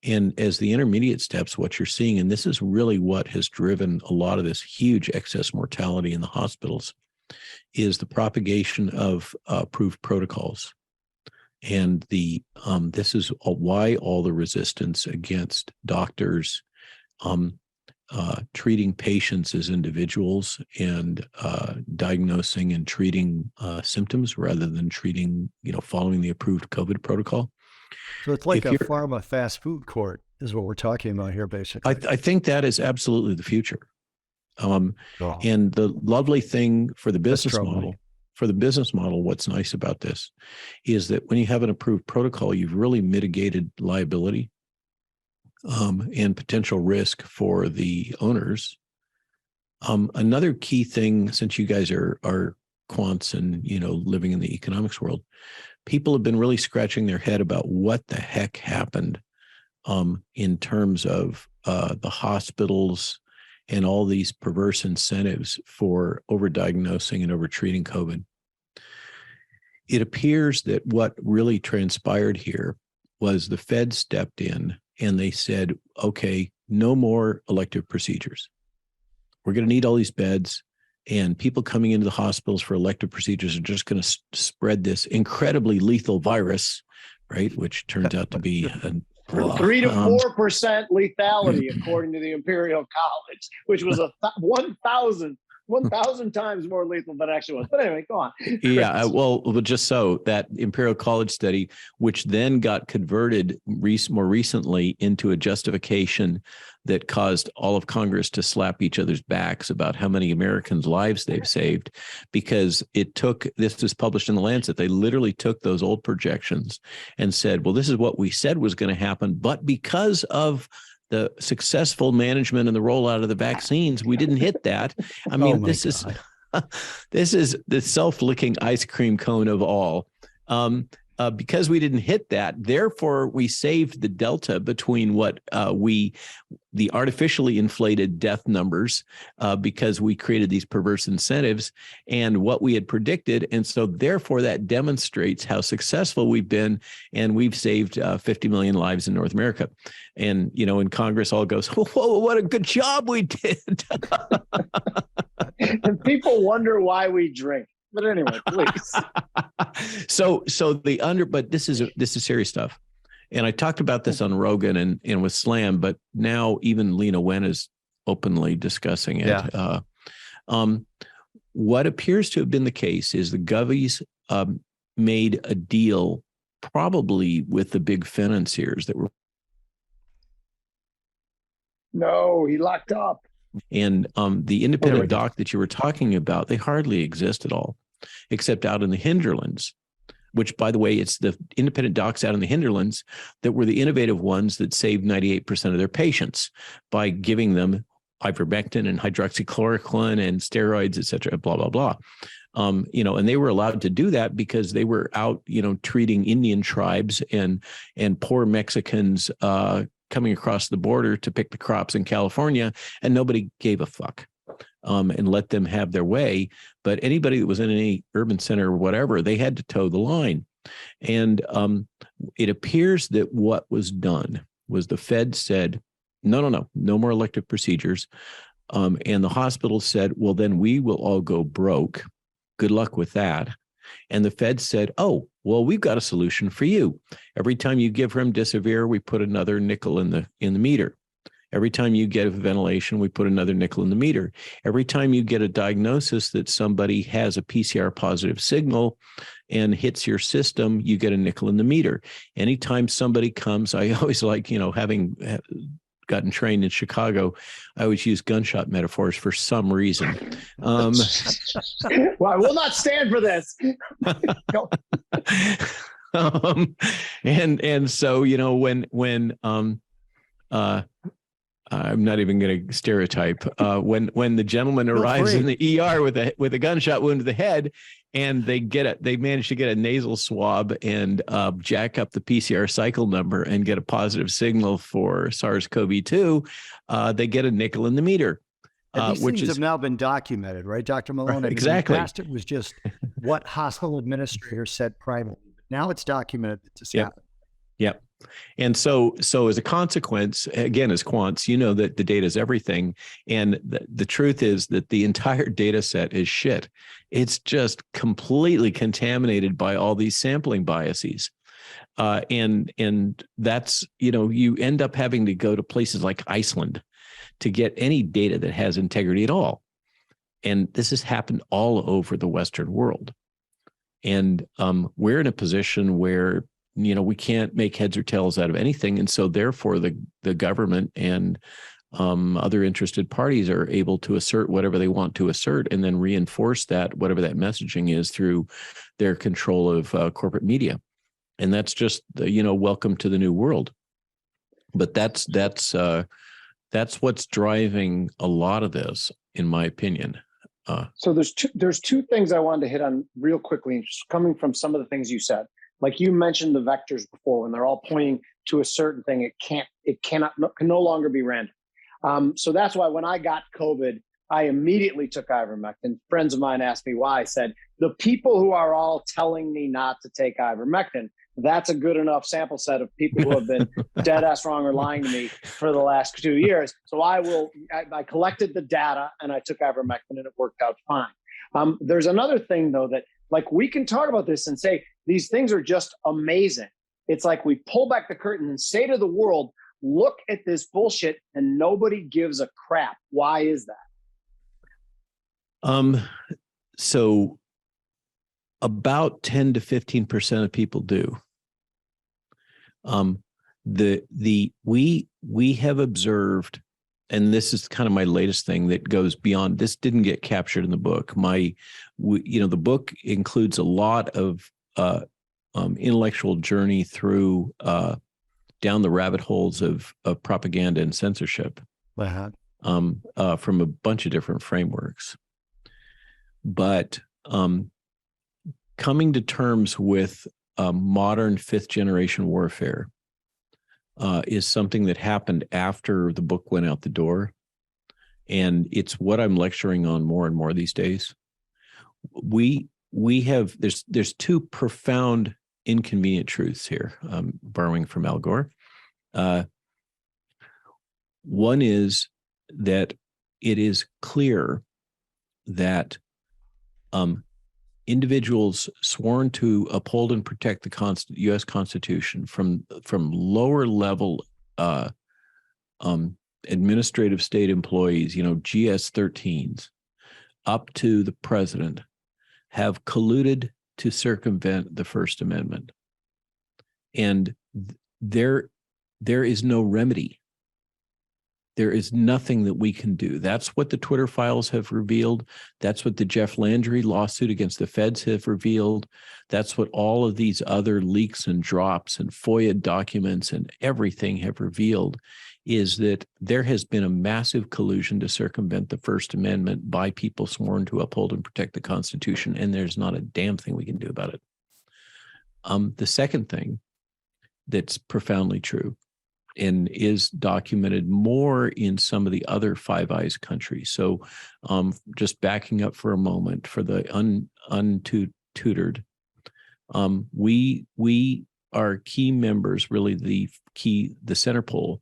And as the intermediate steps, what you're seeing, and this is really what has driven a lot of this huge excess mortality in the hospitals, is the propagation of approved protocols. And this is why all the resistance against doctors treating patients as individuals and diagnosing and treating symptoms rather than treating, following the approved COVID protocol. So it's like a pharma fast food court is what we're talking about here, basically. I think that is absolutely the future. And the lovely thing for the business model, what's nice about this is that when you have an approved protocol, you've really mitigated liability and potential risk for the owners. Another key thing, since you guys are quants and living in the economics world, people have been really scratching their head about what the heck happened in terms of the hospitals and all these perverse incentives for overdiagnosing and overtreating COVID. It appears that what really transpired here was the Fed stepped in and they said, okay, no more elective procedures. We're going to need all these beds, and people coming into the hospitals for elective procedures are just going to spread this incredibly lethal virus, right? Which turns out to be 3 to 4% lethality, according to the Imperial College, which was 1,000 times more lethal than it actually was. But anyway, go on. Yeah, well, just so that Imperial College study, which then got converted more recently into a justification that caused all of Congress to slap each other's backs about how many Americans' lives they've saved, because this was published in the Lancet. They literally took those old projections and said, well, this is what we said was going to happen, but because of the successful management and the rollout of the vaccines, we didn't hit that. I mean, this is the self-licking ice cream cone of all. because we didn't hit that, therefore we saved the delta between what the artificially inflated death numbers, because we created these perverse incentives, and what we had predicted. And so therefore that demonstrates how successful we've been, and we've saved 50 million lives in North America. And, and Congress all goes, whoa, what a good job we did. And people wonder why we drink. But anyway, please. But this is serious stuff. And I talked about this on Rogan and with Slam, but now even Lena Wen is openly discussing it. Yeah. What appears to have been the case is the govies made a deal probably with the big financiers that were. No, he locked up. And the independent doc that you were talking about, they hardly exist at all, except out in the hinterlands, which, by the way, it's the independent docs out in the hinterlands that were the innovative ones that saved 98% of their patients by giving them ivermectin and hydroxychloroquine and steroids, et cetera, blah, blah, blah. And they were allowed to do that because they were out, treating Indian tribes and poor Mexicans coming across the border to pick the crops in California, and nobody gave a fuck and let them have their way. But anybody that was in any urban center or whatever, they had to toe the line. And it appears that what was done was the Fed said, no more elective procedures. And the hospital said, well, then we will all go broke. Good luck with that. And the Fed said, oh, well, we've got a solution for you. Every time you give remdesivir, we put another nickel in the meter. Every time you get a ventilation, we put another nickel in the meter. Every time you get a diagnosis that somebody has a PCR positive signal and hits your system, you get a nickel in the meter. Anytime somebody comes, I always like, having gotten trained in Chicago, I always use gunshot metaphors for some reason. Well, I will not stand for this. And so, when I'm not even going to stereotype. When the gentleman arrives in the ER with a gunshot wound to the head, and they manage to get a nasal swab and jack up the PCR cycle number and get a positive signal for SARS-CoV-2, they get a nickel in the meter. These things have now been documented, right, Dr. Malone? Exactly. In the past, it was just what hospital administrators said privately. Now it's documented that this happened. Yep. And so as a consequence, again, as quants, that the data is everything. And the truth is that the entire data set is shit. It's just completely contaminated by all these sampling biases. And that's, you end up having to go to places like Iceland to get any data that has integrity at all. And this has happened all over the Western world. And we're in a position where we can't make heads or tails out of anything. And so therefore the government and other interested parties are able to assert whatever they want to assert and then reinforce that, whatever that messaging is, through their control of corporate media. And that's just, welcome to the new world. But that's what's driving a lot of this, in my opinion. So there's two things I wanted to hit on real quickly, just coming from some of the things you said. Like you mentioned the vectors before, when they're all pointing to a certain thing, can no longer be random. So that's why when I got COVID, I immediately took ivermectin. Friends of mine asked me why. I said, the people who are all telling me not to take ivermectin, that's a good enough sample set of people who have been dead ass wrong or lying to me for the last 2 years. So I collected the data and I took ivermectin and it worked out fine. There's another thing though, that like we can talk about this and say, these things are just amazing. It's like we pull back the curtain and say to the world, look at this bullshit, and nobody gives a crap. Why is that? So about 10 to 15% of people do. We have observed, and this is kind of my latest thing that goes beyond, this didn't get captured in the book. The book includes a lot of intellectual journey through down the rabbit holes of propaganda and censorship from a bunch of different frameworks. But coming to terms with modern fifth generation warfare is something that happened after the book went out the door. And it's what I'm lecturing on more and more these days. There's two profound inconvenient truths here, borrowing from Al Gore. One is that it is clear that individuals sworn to uphold and protect the U.S. Constitution, from lower level administrative state employees, GS-13s, up to the president, have colluded to circumvent the First Amendment. And there is no remedy. There is nothing that we can do. That's what the Twitter files have revealed. That's what the Jeff Landry lawsuit against the feds have revealed. That's what all of these other leaks and drops and FOIA documents and everything have revealed, is that there has been a massive collusion to circumvent the First Amendment by people sworn to uphold and protect the Constitution, and there's not a damn thing we can do about it. The second thing that's profoundly true and is documented more in some of the other Five Eyes countries. So just backing up for a moment for the untutored, we are key members, really the center pole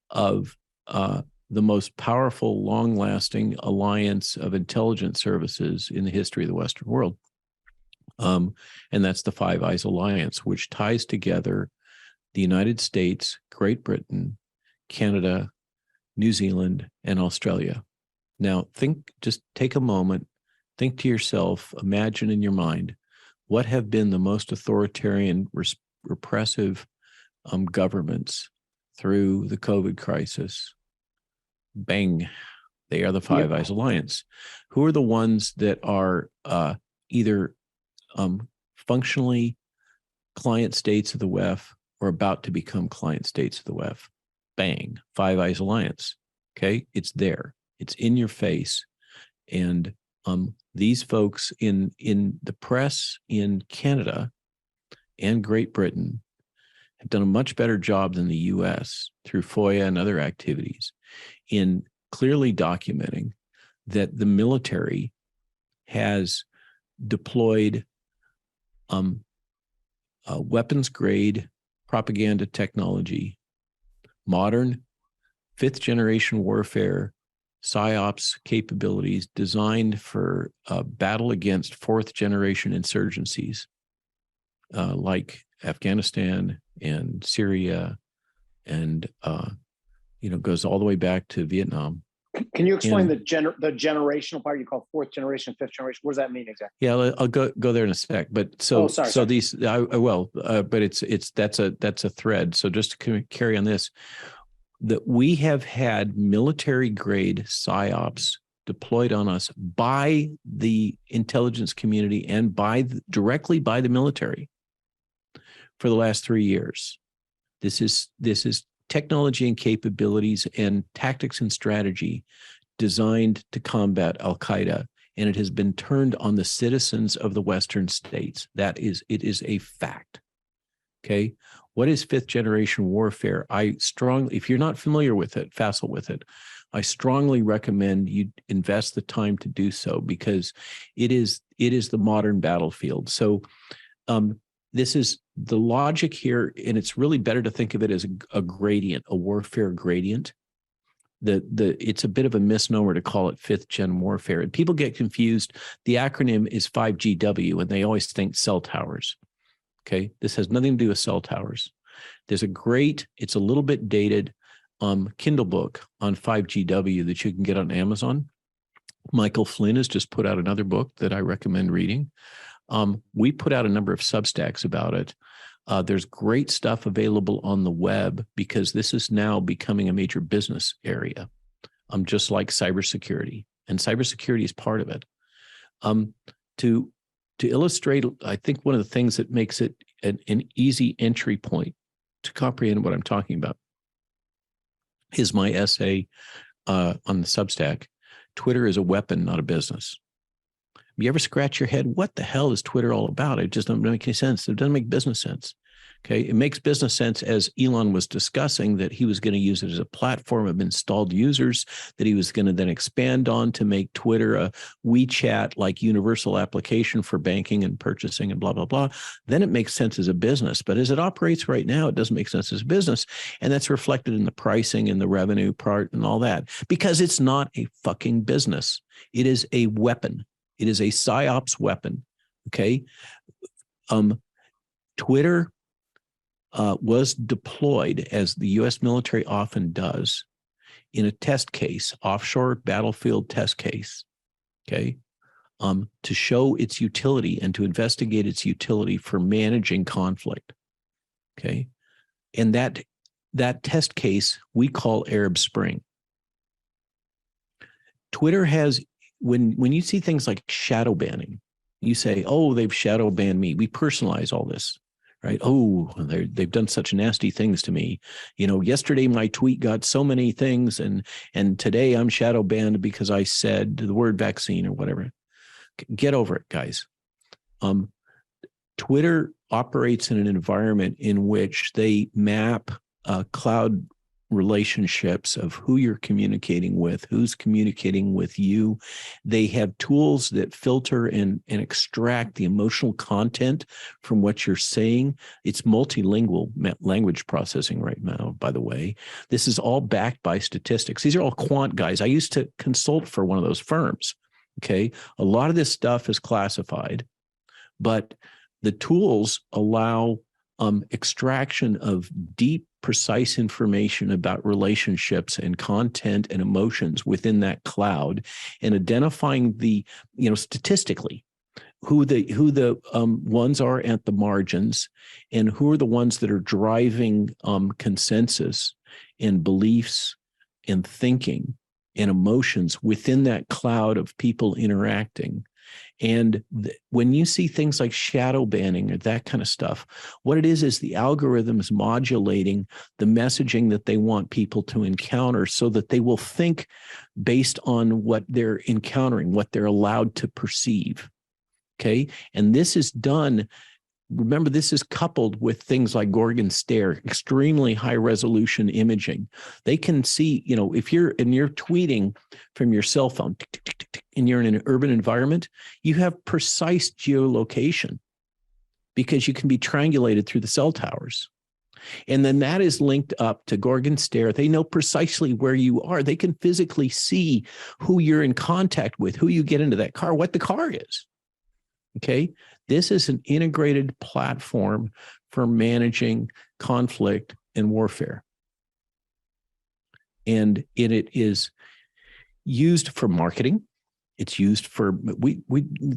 of the most powerful, long-lasting alliance of intelligence services in the history of the Western world. And that's the Five Eyes Alliance, which ties together the United States, Great Britain, Canada, New Zealand, and Australia. Now, just take a moment, think to yourself, imagine in your mind, what have been the most authoritarian, repressive governments through the COVID crisis? Bang, they are the Five Eyes Alliance. Who are the ones that are either functionally client states of the WEF or about to become client states of the WEF? Bang, Five Eyes Alliance. Okay, it's there. It's in your face. And these folks in the press in Canada and Great Britain have done a much better job than the U.S. through FOIA and other activities in clearly documenting that the military has deployed weapons-grade propaganda technology, modern fifth-generation warfare, PSYOPs capabilities designed for battle against fourth-generation insurgencies like Afghanistan and Syria, and goes all the way back to Vietnam. Can you explain the generational part you call fourth generation, fifth generation? What does that mean exactly? Yeah, I'll go there in a sec. But sorry. These I will, but that's a thread. So just to carry on this, that we have had military grade PSYOPs deployed on us by the intelligence community and directly by the military for the last 3 years. This is technology and capabilities and tactics and strategy designed to combat Al-Qaeda, and it has been turned on the citizens of the Western states. It is a fact. Okay. What is fifth generation warfare? If you're not familiar with it, facile with it, I strongly recommend you invest the time to do so, because it is the modern battlefield. So this is the logic here, and it's really better to think of it as a gradient, a warfare gradient. It's a bit of a misnomer to call it fifth gen warfare, and people get confused. The acronym is 5GW, and they always think cell towers. Okay, this has nothing to do with cell towers. There's it's a little bit dated Kindle book on 5GW that you can get on Amazon. Michael Flynn has just put out another book that I recommend reading. We put out a number of Substacks about it. There's great stuff available on the web, because this is now becoming a major business area, just like cybersecurity, and cybersecurity is part of it. To illustrate, I think one of the things that makes it an easy entry point to comprehend what I'm talking about is my essay on the Substack, Twitter is a Weapon, Not a Business. You ever scratch your head? What the hell is Twitter all about? It just doesn't make any sense. It doesn't make business sense. Okay. It makes business sense, as Elon was discussing, that he was going to use it as a platform of installed users that he was going to then expand on to make Twitter a WeChat like universal application for banking and purchasing and blah, blah, blah. Then it makes sense as a business. But as it operates right now, it doesn't make sense as a business. And that's reflected in the pricing and the revenue part and all that, because it's not a fucking business. It is a weapon. It is a psyops weapon. Okay. Twitter was deployed, as the U.S. military often does, in a test case, offshore battlefield test case, okay, to show its utility and to investigate its utility for managing conflict, okay? And that test case we call Arab Spring. Twitter has, when you see things like shadow banning, you say, oh, they've shadow banned me. We personalize all this. Right. Oh, they've done such nasty things to me. You know, yesterday my tweet got so many things, and today I'm shadow banned because I said the word vaccine or whatever. Get over it, guys. Twitter operates in an environment in which they map cloud relationships of who you're communicating with, who's communicating with you. They have tools that filter and extract the emotional content from what you're saying. It's multilingual language processing right now, by the way. This is all backed by statistics. These are all quant guys. I used to consult for one of those firms. Okay. A lot of this stuff is classified, but the tools allow extraction of deep, precise information about relationships and content and emotions within that cloud, and identifying the, statistically, who the ones are at the margins, and who are the ones that are driving consensus and beliefs and thinking and emotions within that cloud of people interacting. And when you see things like shadow banning or that kind of stuff, what it is the algorithms modulating the messaging that they want people to encounter so that they will think based on what they're encountering, what they're allowed to perceive. Okay. And this is done. Remember, this is coupled with things like Gorgon stare, extremely high resolution imaging. They can see, if you're tweeting from your cell phone and you're in an urban environment, you have precise geolocation because you can be triangulated through the cell towers. And then that is linked up to Gorgon stare. They know precisely where you are. They can physically see who you're in contact with, who you get into that car, what the car is. Okay. This is an integrated platform for managing conflict and warfare. And it is used for marketing. It's used for, we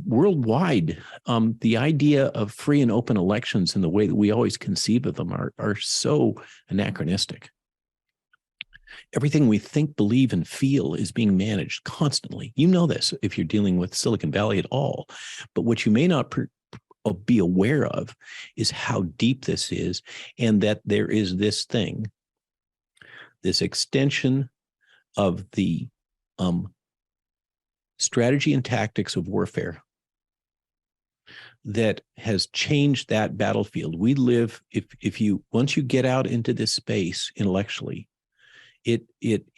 worldwide, the idea of free and open elections and the way that we always conceive of them are so anachronistic. Everything we think, believe, and feel is being managed constantly. You know this if you're dealing with Silicon Valley at all. But what you may not be aware of is how deep this is, and that there is this thing, this extension of the strategy and tactics of warfare that has changed that battlefield. We live, once you get out into this space intellectually, it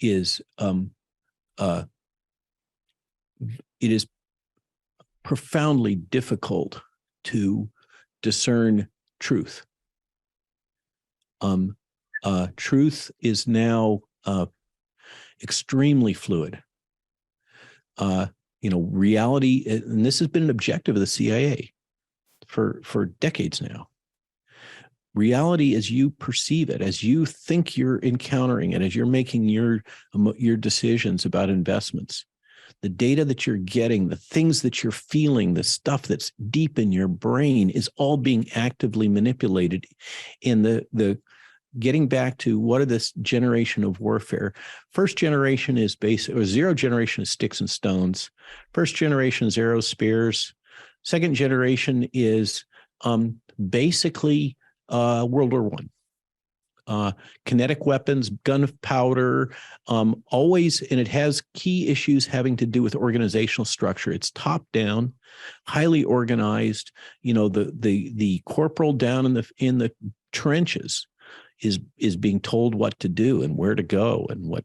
is profoundly difficult to discern truth. Truth is now extremely fluid. Reality, and this has been an objective of the CIA for decades now. Reality, as you perceive it, as you think you're encountering it, as you're making your decisions about investments, the data that you're getting, the things that you're feeling, the stuff that's deep in your brain is all being actively manipulated. In the getting back to what are this generation of warfare? First generation is zero generation is sticks and stones. First generation is arrows, spears. Second generation is basically World War I. kinetic weapons, gunpowder, always, and it has key issues having to do with organizational structure. It's top down, highly organized. You know, the corporal down in the trenches is being told what to do and where to go and what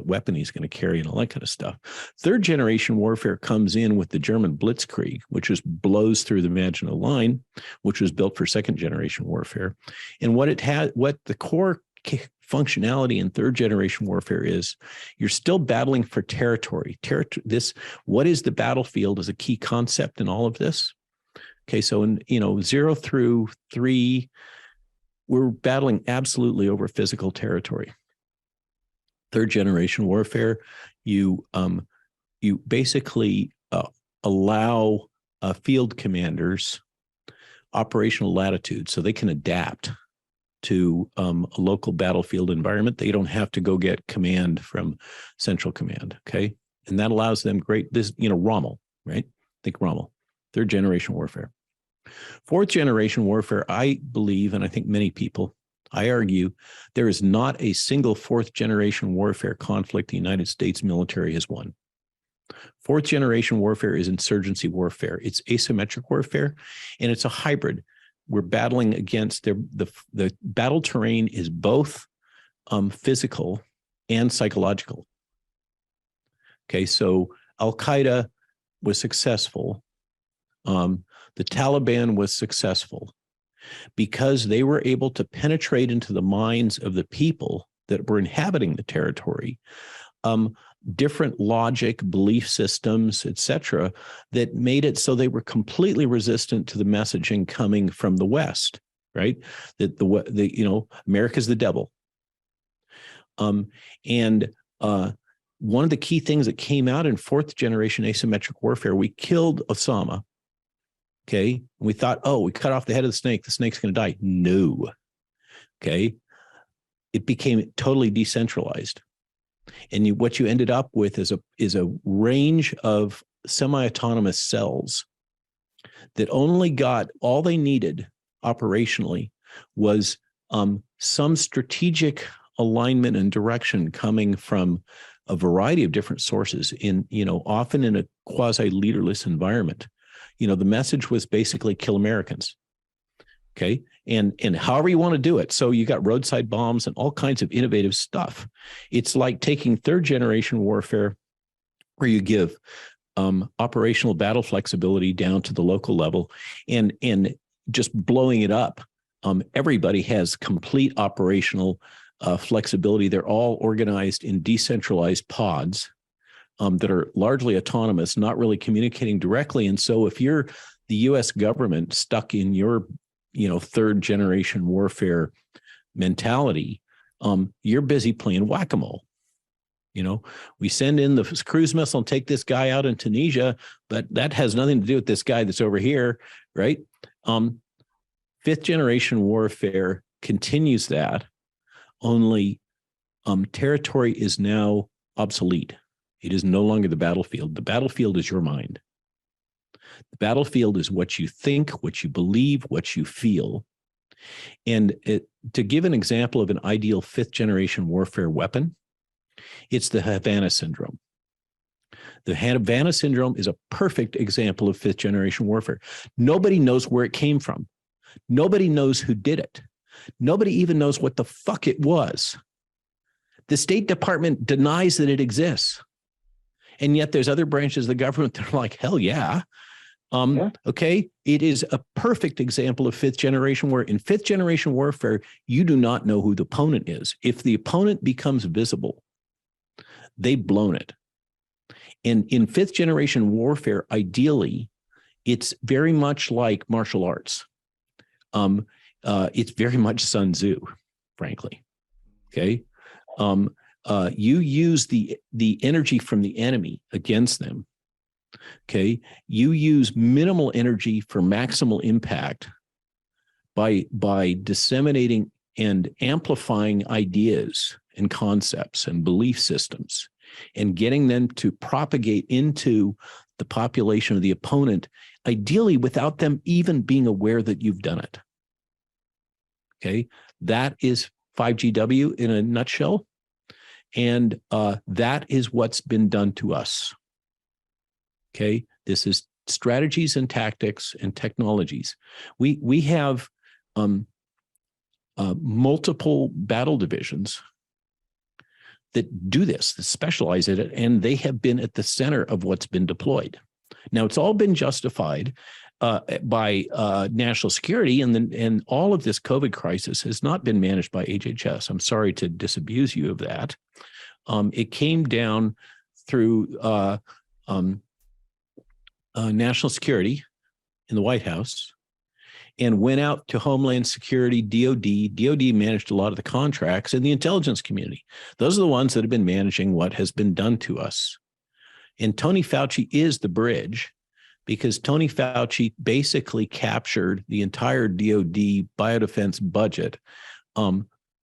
weapon he's going to carry and all that kind of stuff. Third generation warfare comes in with the German Blitzkrieg, which just blows through the Maginot Line, which was built for second generation warfare. And what the core functionality in third generation warfare is, you're still battling for territory. What is the battlefield is a key concept in all of this. Okay, so in 0 through 3, we're battling absolutely over physical territory. Third generation warfare, you basically allow field commanders operational latitude so they can adapt to a local battlefield environment. They don't have to go get command from central command. Okay, and that allows them Rommel, right? Think Rommel, third generation warfare. Fourth generation warfare, I believe, and I think many people, I argue, there is not a single fourth generation warfare conflict the United States military has won. Fourth generation warfare is insurgency warfare. It's asymmetric warfare, and it's a hybrid. We're battling against the battle terrain is both physical and psychological. Okay, so Al-Qaeda was successful. The Taliban was successful because they were able to penetrate into the minds of the people that were inhabiting the territory, different logic, belief systems, etc., that made it so they were completely resistant to the messaging coming from the West, right? That America's the devil. And one of the key things that came out in fourth generation asymmetric warfare, we killed Osama. Okay. And we thought, we cut off the head of the snake's going to die. No. Okay. It became totally decentralized. And what you ended up with is a range of semi-autonomous cells that only got all they needed operationally was some strategic alignment and direction coming from a variety of different sources often in a quasi-leaderless environment. The message was basically kill Americans. Okay. And however you want to do it. So you got roadside bombs and all kinds of innovative stuff. It's like taking third generation warfare where you give operational battle flexibility down to the local level and just blowing it up. Everybody has complete operational flexibility. They're all organized in decentralized pods that are largely autonomous, not really communicating directly. And so if you're the U.S. government stuck in your third generation warfare mentality, you're busy playing whack-a-mole. We send in the cruise missile and take this guy out in Tunisia, but that has nothing to do with this guy that's over here, right? Fifth generation warfare continues that, only territory is now obsolete. It is no longer the battlefield. The battlefield is your mind. The battlefield is what you think, what you believe, what you feel. And to give an example of an ideal fifth generation warfare weapon, it's the Havana syndrome. The Havana syndrome is a perfect example of fifth generation warfare. Nobody knows where it came from. Nobody knows who did it. Nobody even knows what the fuck it was. The State Department denies that it exists. And yet there's other branches of the government that are like, hell yeah. Okay. It is a perfect example of fifth generation warfare. In fifth generation warfare, you do not know who the opponent is. If the opponent becomes visible, they've blown it. And in fifth generation warfare, ideally, it's very much like martial arts. It's very much Sun Tzu, frankly. Okay. You use the energy from the enemy against them. Okay. You use minimal energy for maximal impact by disseminating and amplifying ideas and concepts and belief systems and getting them to propagate into the population of the opponent, ideally without them even being aware that you've done it. Okay. That is 5GW in a nutshell. And that is what's been done to us. Okay. This is strategies and tactics and technologies. We have multiple battle divisions that do this, that specialize in it, and they have been at the center of what's been deployed. Now, it's all been justified by national security, and all of this COVID crisis has not been managed by HHS. I'm sorry to disabuse you of that. It came down through national security in the White House and went out to Homeland Security, DOD. DOD managed a lot of the contracts, and the intelligence community. Those are the ones that have been managing what has been done to us. And Tony Fauci is the bridge, because Tony Fauci basically captured the entire DOD biodefense budget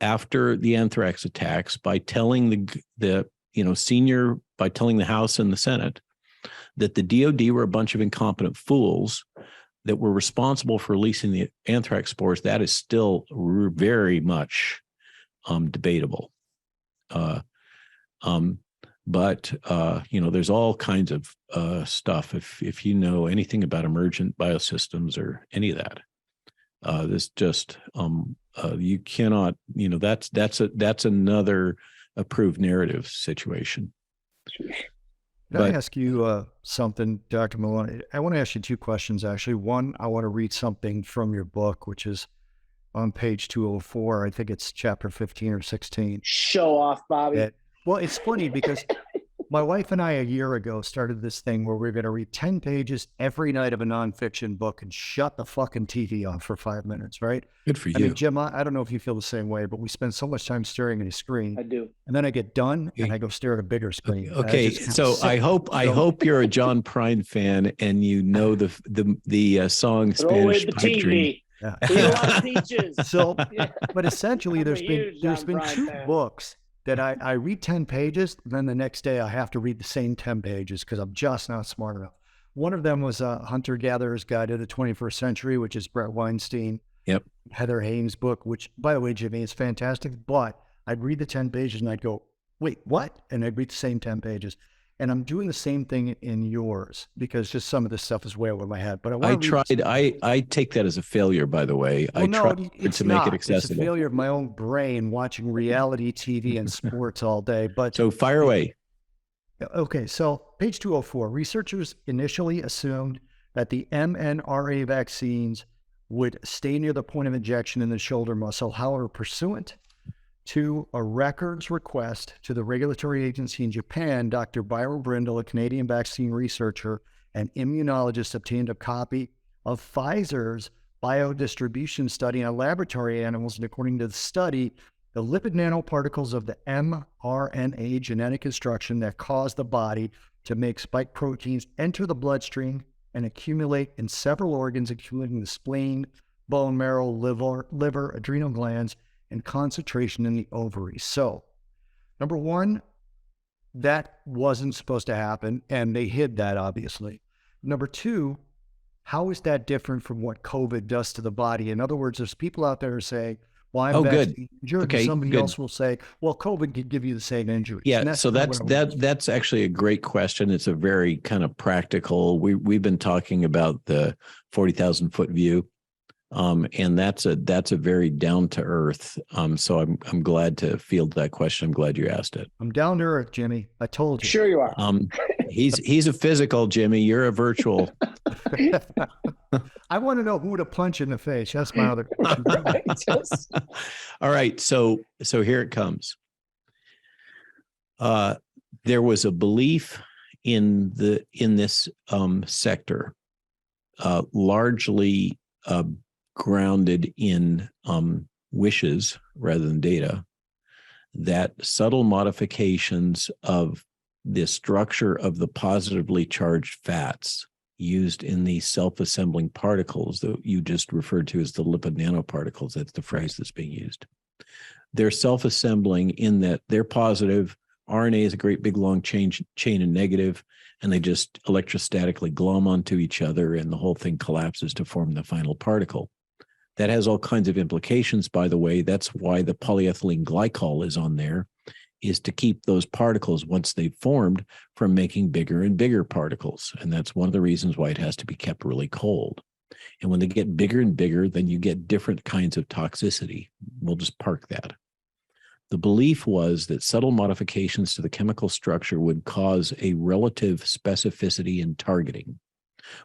after the anthrax attacks by telling by telling the House and the Senate that the DOD were a bunch of incompetent fools that were responsible for releasing the anthrax spores. That is still very much debatable. But there's all kinds of stuff. If you know anything about emergent biosystems or any of that, this just you cannot. That's another approved narrative situation. Can I ask you something, Dr. Malone? I want to ask you two questions, actually. One, I want to read something from your book, which is on page 204. I think it's chapter 15 or 16. Show off, Bobby. Well, it's funny because my wife and I a year ago started this thing where we're going to read 10 pages every night of a nonfiction book and shut the fucking TV off for 5 minutes, right? Good for you. I mean, Jim, I don't know if you feel the same way, but we spend so much time staring at a screen. I do. And then I get done and I go stare at a bigger screen. Okay, so I hope you're a John Prine fan and you know the song Throw Spanish away the Pipe TV. Dream. Yeah. Eat a lot of peaches. So, but essentially, I'm a there's huge been John Prine two fan. books that I read 10 pages, then the next day I have to read the same 10 pages because I'm just not smart enough. One of them was Hunter-Gatherer's Guide to the 21st Century, which is Brett Weinstein, Yep. Heather Haynes' book, which, by the way, Jimmy, is fantastic. But I'd read the 10 pages and I'd go, wait, what? And I'd read the same 10 pages. And I'm doing the same thing in yours because just some of this stuff is way over my head. But I take that as a failure, by the way. Well, I tried to make it accessible. It's a failure of my own brain watching reality TV and sports all day. But so fire away. Okay, so page 204, researchers initially assumed that the mRNA vaccines would stay near the point of injection in the shoulder muscle. However, pursuant to a records request to the regulatory agency in Japan, Dr. Byron Brindle, a Canadian vaccine researcher and immunologist, obtained a copy of Pfizer's biodistribution study on laboratory animals. And according to the study, the lipid nanoparticles of the mRNA genetic instruction that cause the body to make spike proteins enter the bloodstream and accumulate in several organs, including the spleen, bone marrow, liver, adrenal glands, and concentration in the ovaries. So, number one, that wasn't supposed to happen, and they hid that, obviously. Number two, how is that different from what COVID does to the body? In other words, there's people out there who say, well, I'm vaccine injured, okay, and somebody else will say, well, COVID could give you the same injuries. Yeah, so that's actually a great question. It's a very kind of practical. We've been talking about the 40,000-foot view. And that's a very down to earth. So I'm glad to field that question. I'm glad you asked it. I'm down to earth, Jimmy. I told you. Sure you are. He's a physical, Jimmy. You're a virtual. I want to know who to punch in the face. That's my other question. All right. So here it comes. There was a belief in this sector, largely grounded in wishes rather than data, that subtle modifications of the structure of the positively charged fats used in these self-assembling particles that you just referred to as the lipid nanoparticles, that's the phrase that's being used. They're self-assembling in that they're positive, RNA is a great big long chain and negative, and they just electrostatically glom onto each other and the whole thing collapses to form the final particle. That has all kinds of implications, by the way. That's why the polyethylene glycol is on there, is to keep those particles, once they've formed, from making bigger and bigger particles. And that's one of the reasons why it has to be kept really cold. And when they get bigger and bigger, then you get different kinds of toxicity. We'll just park that. The belief was that subtle modifications to the chemical structure would cause a relative specificity in targeting,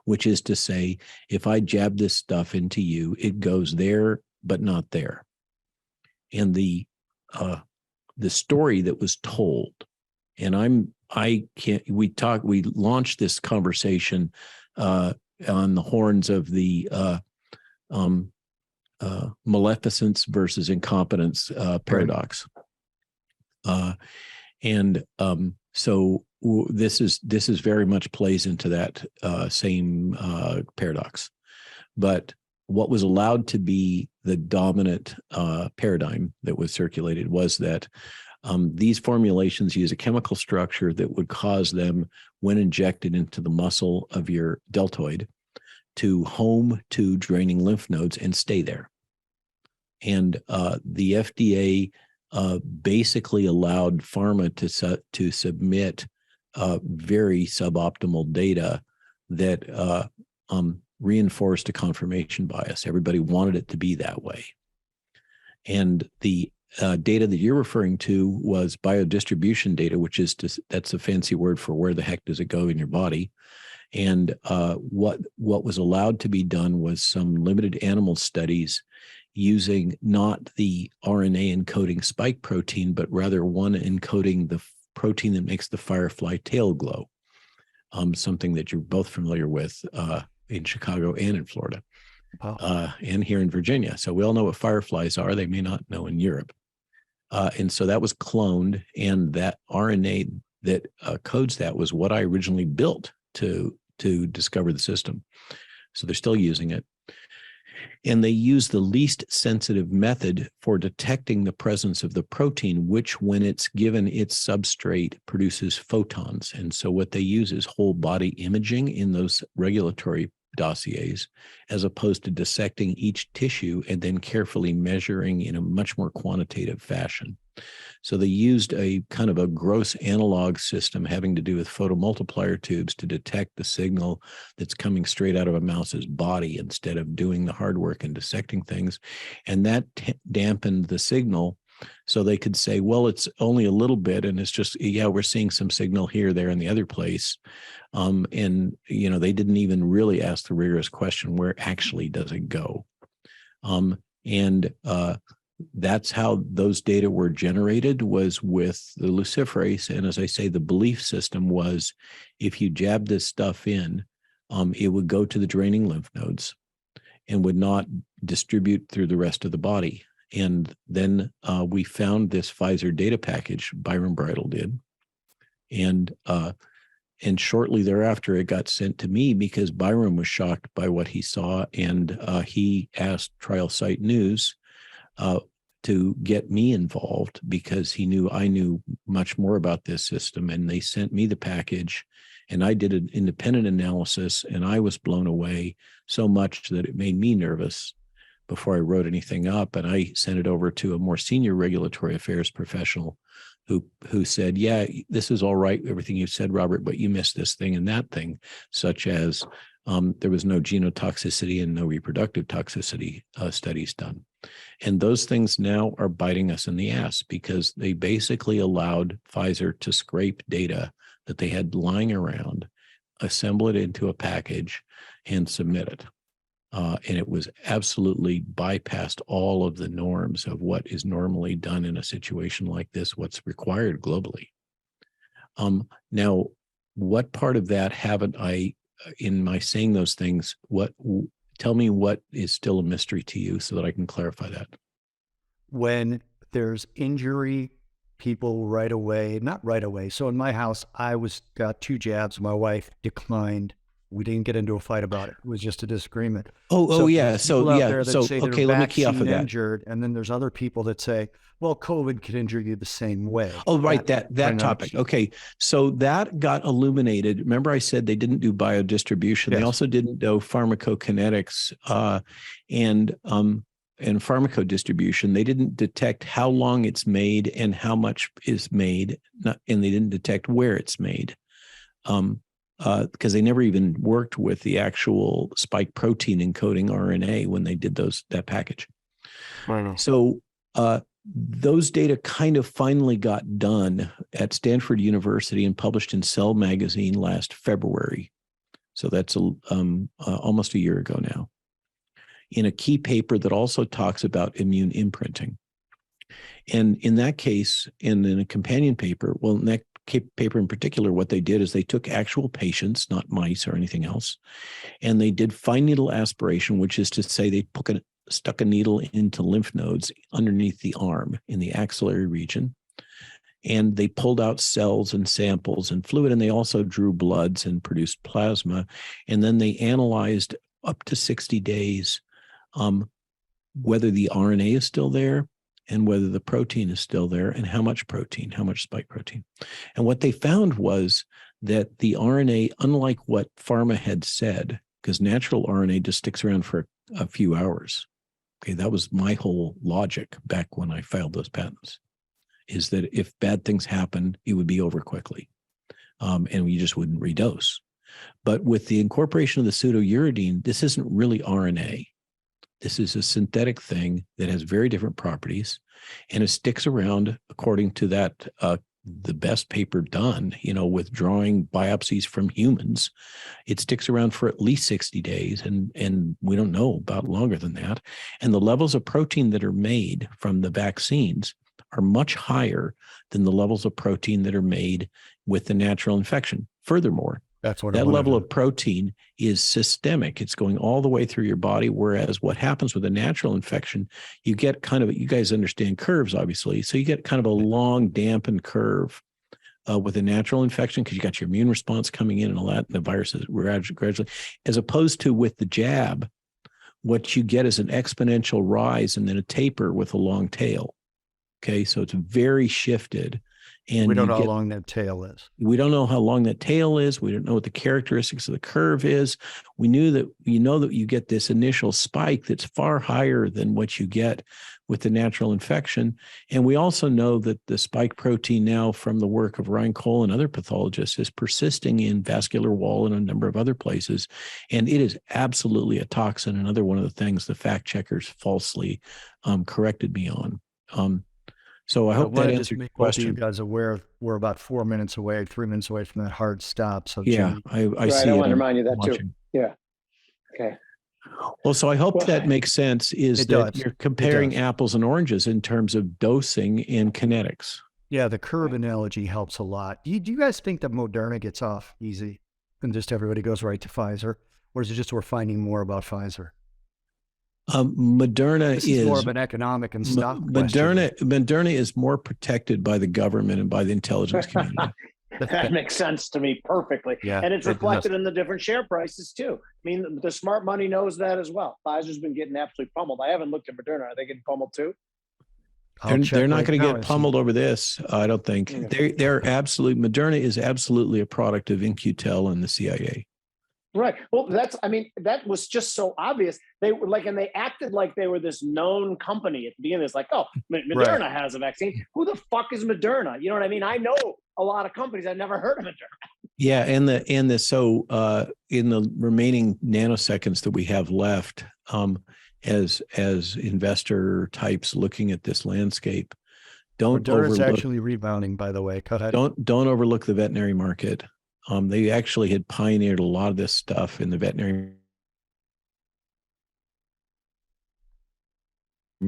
which is to say, if I jab this stuff into you, it goes there, but not there. And the story that was told, and we launched this conversation on the horns of the maleficence versus incompetence paradox. So this is very much plays into that same paradox. But what was allowed to be the dominant paradigm that was circulated was that these formulations use a chemical structure that would cause them, when injected into the muscle of your deltoid, to home to draining lymph nodes and stay there. And the FDA basically allowed pharma to submit very suboptimal data that reinforced a confirmation bias. Everybody wanted it to be that way. And the data that you're referring to was biodistribution data, which is that's a fancy word for where the heck does it go in your body. And what was allowed to be done was some limited animal studies using not the RNA encoding spike protein, but rather one encoding the protein that makes the firefly tail glow, something that you're both familiar with in Chicago and in Florida. Wow. And here in Virginia. So we all know what fireflies are. They may not know in Europe. And so that was cloned, and that RNA that codes that was what I originally built to discover the system. So they're still using it. And they use the least sensitive method for detecting the presence of the protein, which, when it's given its substrate, produces photons. And so what they use is whole body imaging in those regulatory dossiers, as opposed to dissecting each tissue and then carefully measuring in a much more quantitative fashion. So they used a kind of a gross analog system having to do with photomultiplier tubes to detect the signal that's coming straight out of a mouse's body, instead of doing the hard work and dissecting things. And that dampened the signal. So they could say, well, it's only a little bit, and it's just, yeah, we're seeing some signal here, there, and the other place. And, they didn't even really ask the rigorous question, where actually does it go? That's how those data were generated, was with the luciferase. And as I say, the belief system was, if you jab this stuff in, it would go to the draining lymph nodes and would not distribute through the rest of the body. And then we found this Pfizer data package, Byron Bridle did. And shortly thereafter, it got sent to me because Byron was shocked by what he saw. And he asked Trial Site News to get me involved, because he knew I knew much more about this system. And they sent me the package, and I did an independent analysis, and I was blown away so much that it made me nervous before I wrote anything up. And I sent it over to a more senior regulatory affairs professional who said, yeah, this is all right, everything you said, Robert, but you missed this thing and that thing, such as there was no genotoxicity and no reproductive toxicity studies done. And those things now are biting us in the ass, because they basically allowed Pfizer to scrape data that they had lying around, assemble it into a package, and submit it. And it was absolutely bypassed all of the norms of what is normally done in a situation like this, what's required globally. Now, what part of that haven't I, in my saying those things, tell me what is still a mystery to you so that I can clarify that. When there's injury, people right away, not right away. So in my house, got 2 jabs. My wife declined We didn't get into a fight about it. It was just a disagreement. Oh, yeah. There's people out there that So, say they're okay, let me key off of vaccine that. injured, and then there's other people that say, well, COVID could injure you the same way. Oh, right. That topic. Okay. So that got illuminated. Remember I said they didn't do biodistribution. Yes. They also didn't do pharmacokinetics, and pharmacodistribution. They didn't detect how long it's made and how much is made, and they didn't detect where it's made. Because they never even worked with the actual spike protein encoding RNA when they did that package. I know. So those data kind of finally got done at Stanford University and published in Cell magazine last February. So that's almost a year ago now, in a key paper that also talks about immune imprinting. And in that case, in a companion paper, well, in that paper in particular, what they did is they took actual patients, not mice or anything else, and they did fine needle aspiration, which is to say they stuck a needle into lymph nodes underneath the arm in the axillary region, and they pulled out cells and samples and fluid, and they also drew bloods and produced plasma, and then they analyzed up to 60 days whether the RNA is still there and whether the protein is still there, and how much spike protein. And what they found was that the RNA, unlike what pharma had said, because natural RNA just sticks around for a few hours. Okay, that was my whole logic back when I filed those patents, is that if bad things happen, it would be over quickly, and we just wouldn't redose. But with the incorporation of the pseudouridine, this isn't really RNA. This is a synthetic thing that has very different properties, and it sticks around according to that, the best paper done, with drawing biopsies from humans. It sticks around for at least 60 days, and we don't know about longer than that. And the levels of protein that are made from the vaccines are much higher than the levels of protein that are made with the natural infection. Furthermore, that level of protein is systemic. It's going all the way through your body, whereas what happens with a natural infection, you get you guys understand curves, obviously, so you get kind of a long, dampened curve with a natural infection because you got your immune response coming in and all that, and the virus is gradually, as opposed to with the jab, what you get is an exponential rise and then a taper with a long tail. Okay, so it's very shifted. And we don't know how long that tail is. We don't know how long that tail is. We don't know what the characteristics of the curve is. We know that you get this initial spike that's far higher than what you get with the natural infection. And we also know that the spike protein now, from the work of Ryan Cole and other pathologists, is persisting in vascular wall and a number of other places. And it is absolutely a toxin. Another one of the things the fact checkers falsely corrected me on. So I hope that answered your question. You guys aware we're about 3 minutes away from that hard stop. So yeah, I see. I want to remind you that too. Yeah. Okay. Well, so I hope that makes sense. You're comparing apples and oranges in terms of dosing and kinetics. Yeah, the curve analogy helps a lot. Do you guys think that Moderna gets off easy and just everybody goes right to Pfizer, or is it just we're finding more about Pfizer? Moderna is more of an economic and stock Moderna is more protected by the government and by the intelligence community. That makes sense to me perfectly. Yeah, and it's reflected in the different share prices too. I mean, the smart money knows that as well. Pfizer's been getting absolutely pummeled. I haven't looked at Moderna. Are they getting pummeled too? They're not going to get pummeled over this. I don't think. Yeah. They're absolutely, Moderna is absolutely a product of InQtel and the CIA. Right. Well, that was just so obvious. They were and they acted like they were this known company at the beginning. It's like, oh, Moderna has a vaccine. Who the fuck is Moderna? You know what I mean? I know a lot of companies. I've never heard of Moderna. Yeah, so in the remaining nanoseconds that we have left, as investor types looking at this landscape, don't overlook. Moderna's actually rebounding, by the way. Go ahead. Don't overlook the veterinary market. They actually had pioneered a lot of this stuff in the veterinary.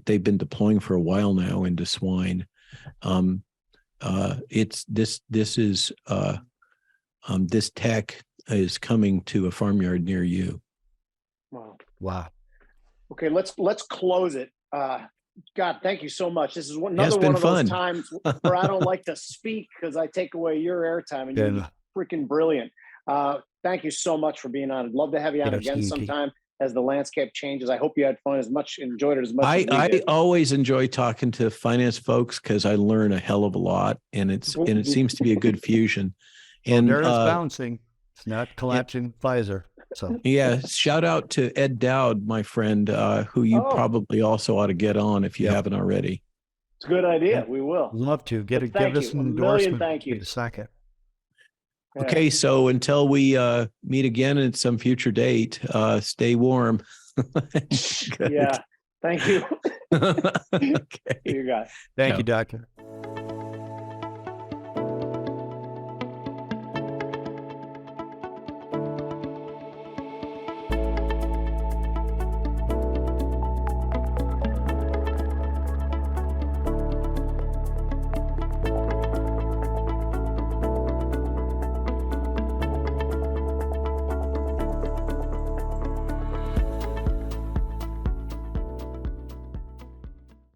They've been deploying for a while now into swine. This tech is coming to a farmyard near you. Wow. Okay, let's close it. God, thank you so much. This is another one of fun. Those times where I don't like to speak because I take away your airtime, and you're freaking brilliant. thank you so much for being on. I'd love to have you on again sometime as the landscape changes. I hope you had fun enjoyed it as much as we did. I always enjoy talking to finance folks because I learn a hell of a lot, and it seems to be a good fusion. And there it's bouncing. It's not collapsing Pfizer. So yeah, shout out to Ed Dowd, my friend, who you probably also ought to get on if you haven't already. It's a good idea. We will. Love to give us an endorsement. Thank you. A second. Okay, so until we meet again at some future date, stay warm. Yeah, thank you. Okay. You got it. Thank you, Doctor.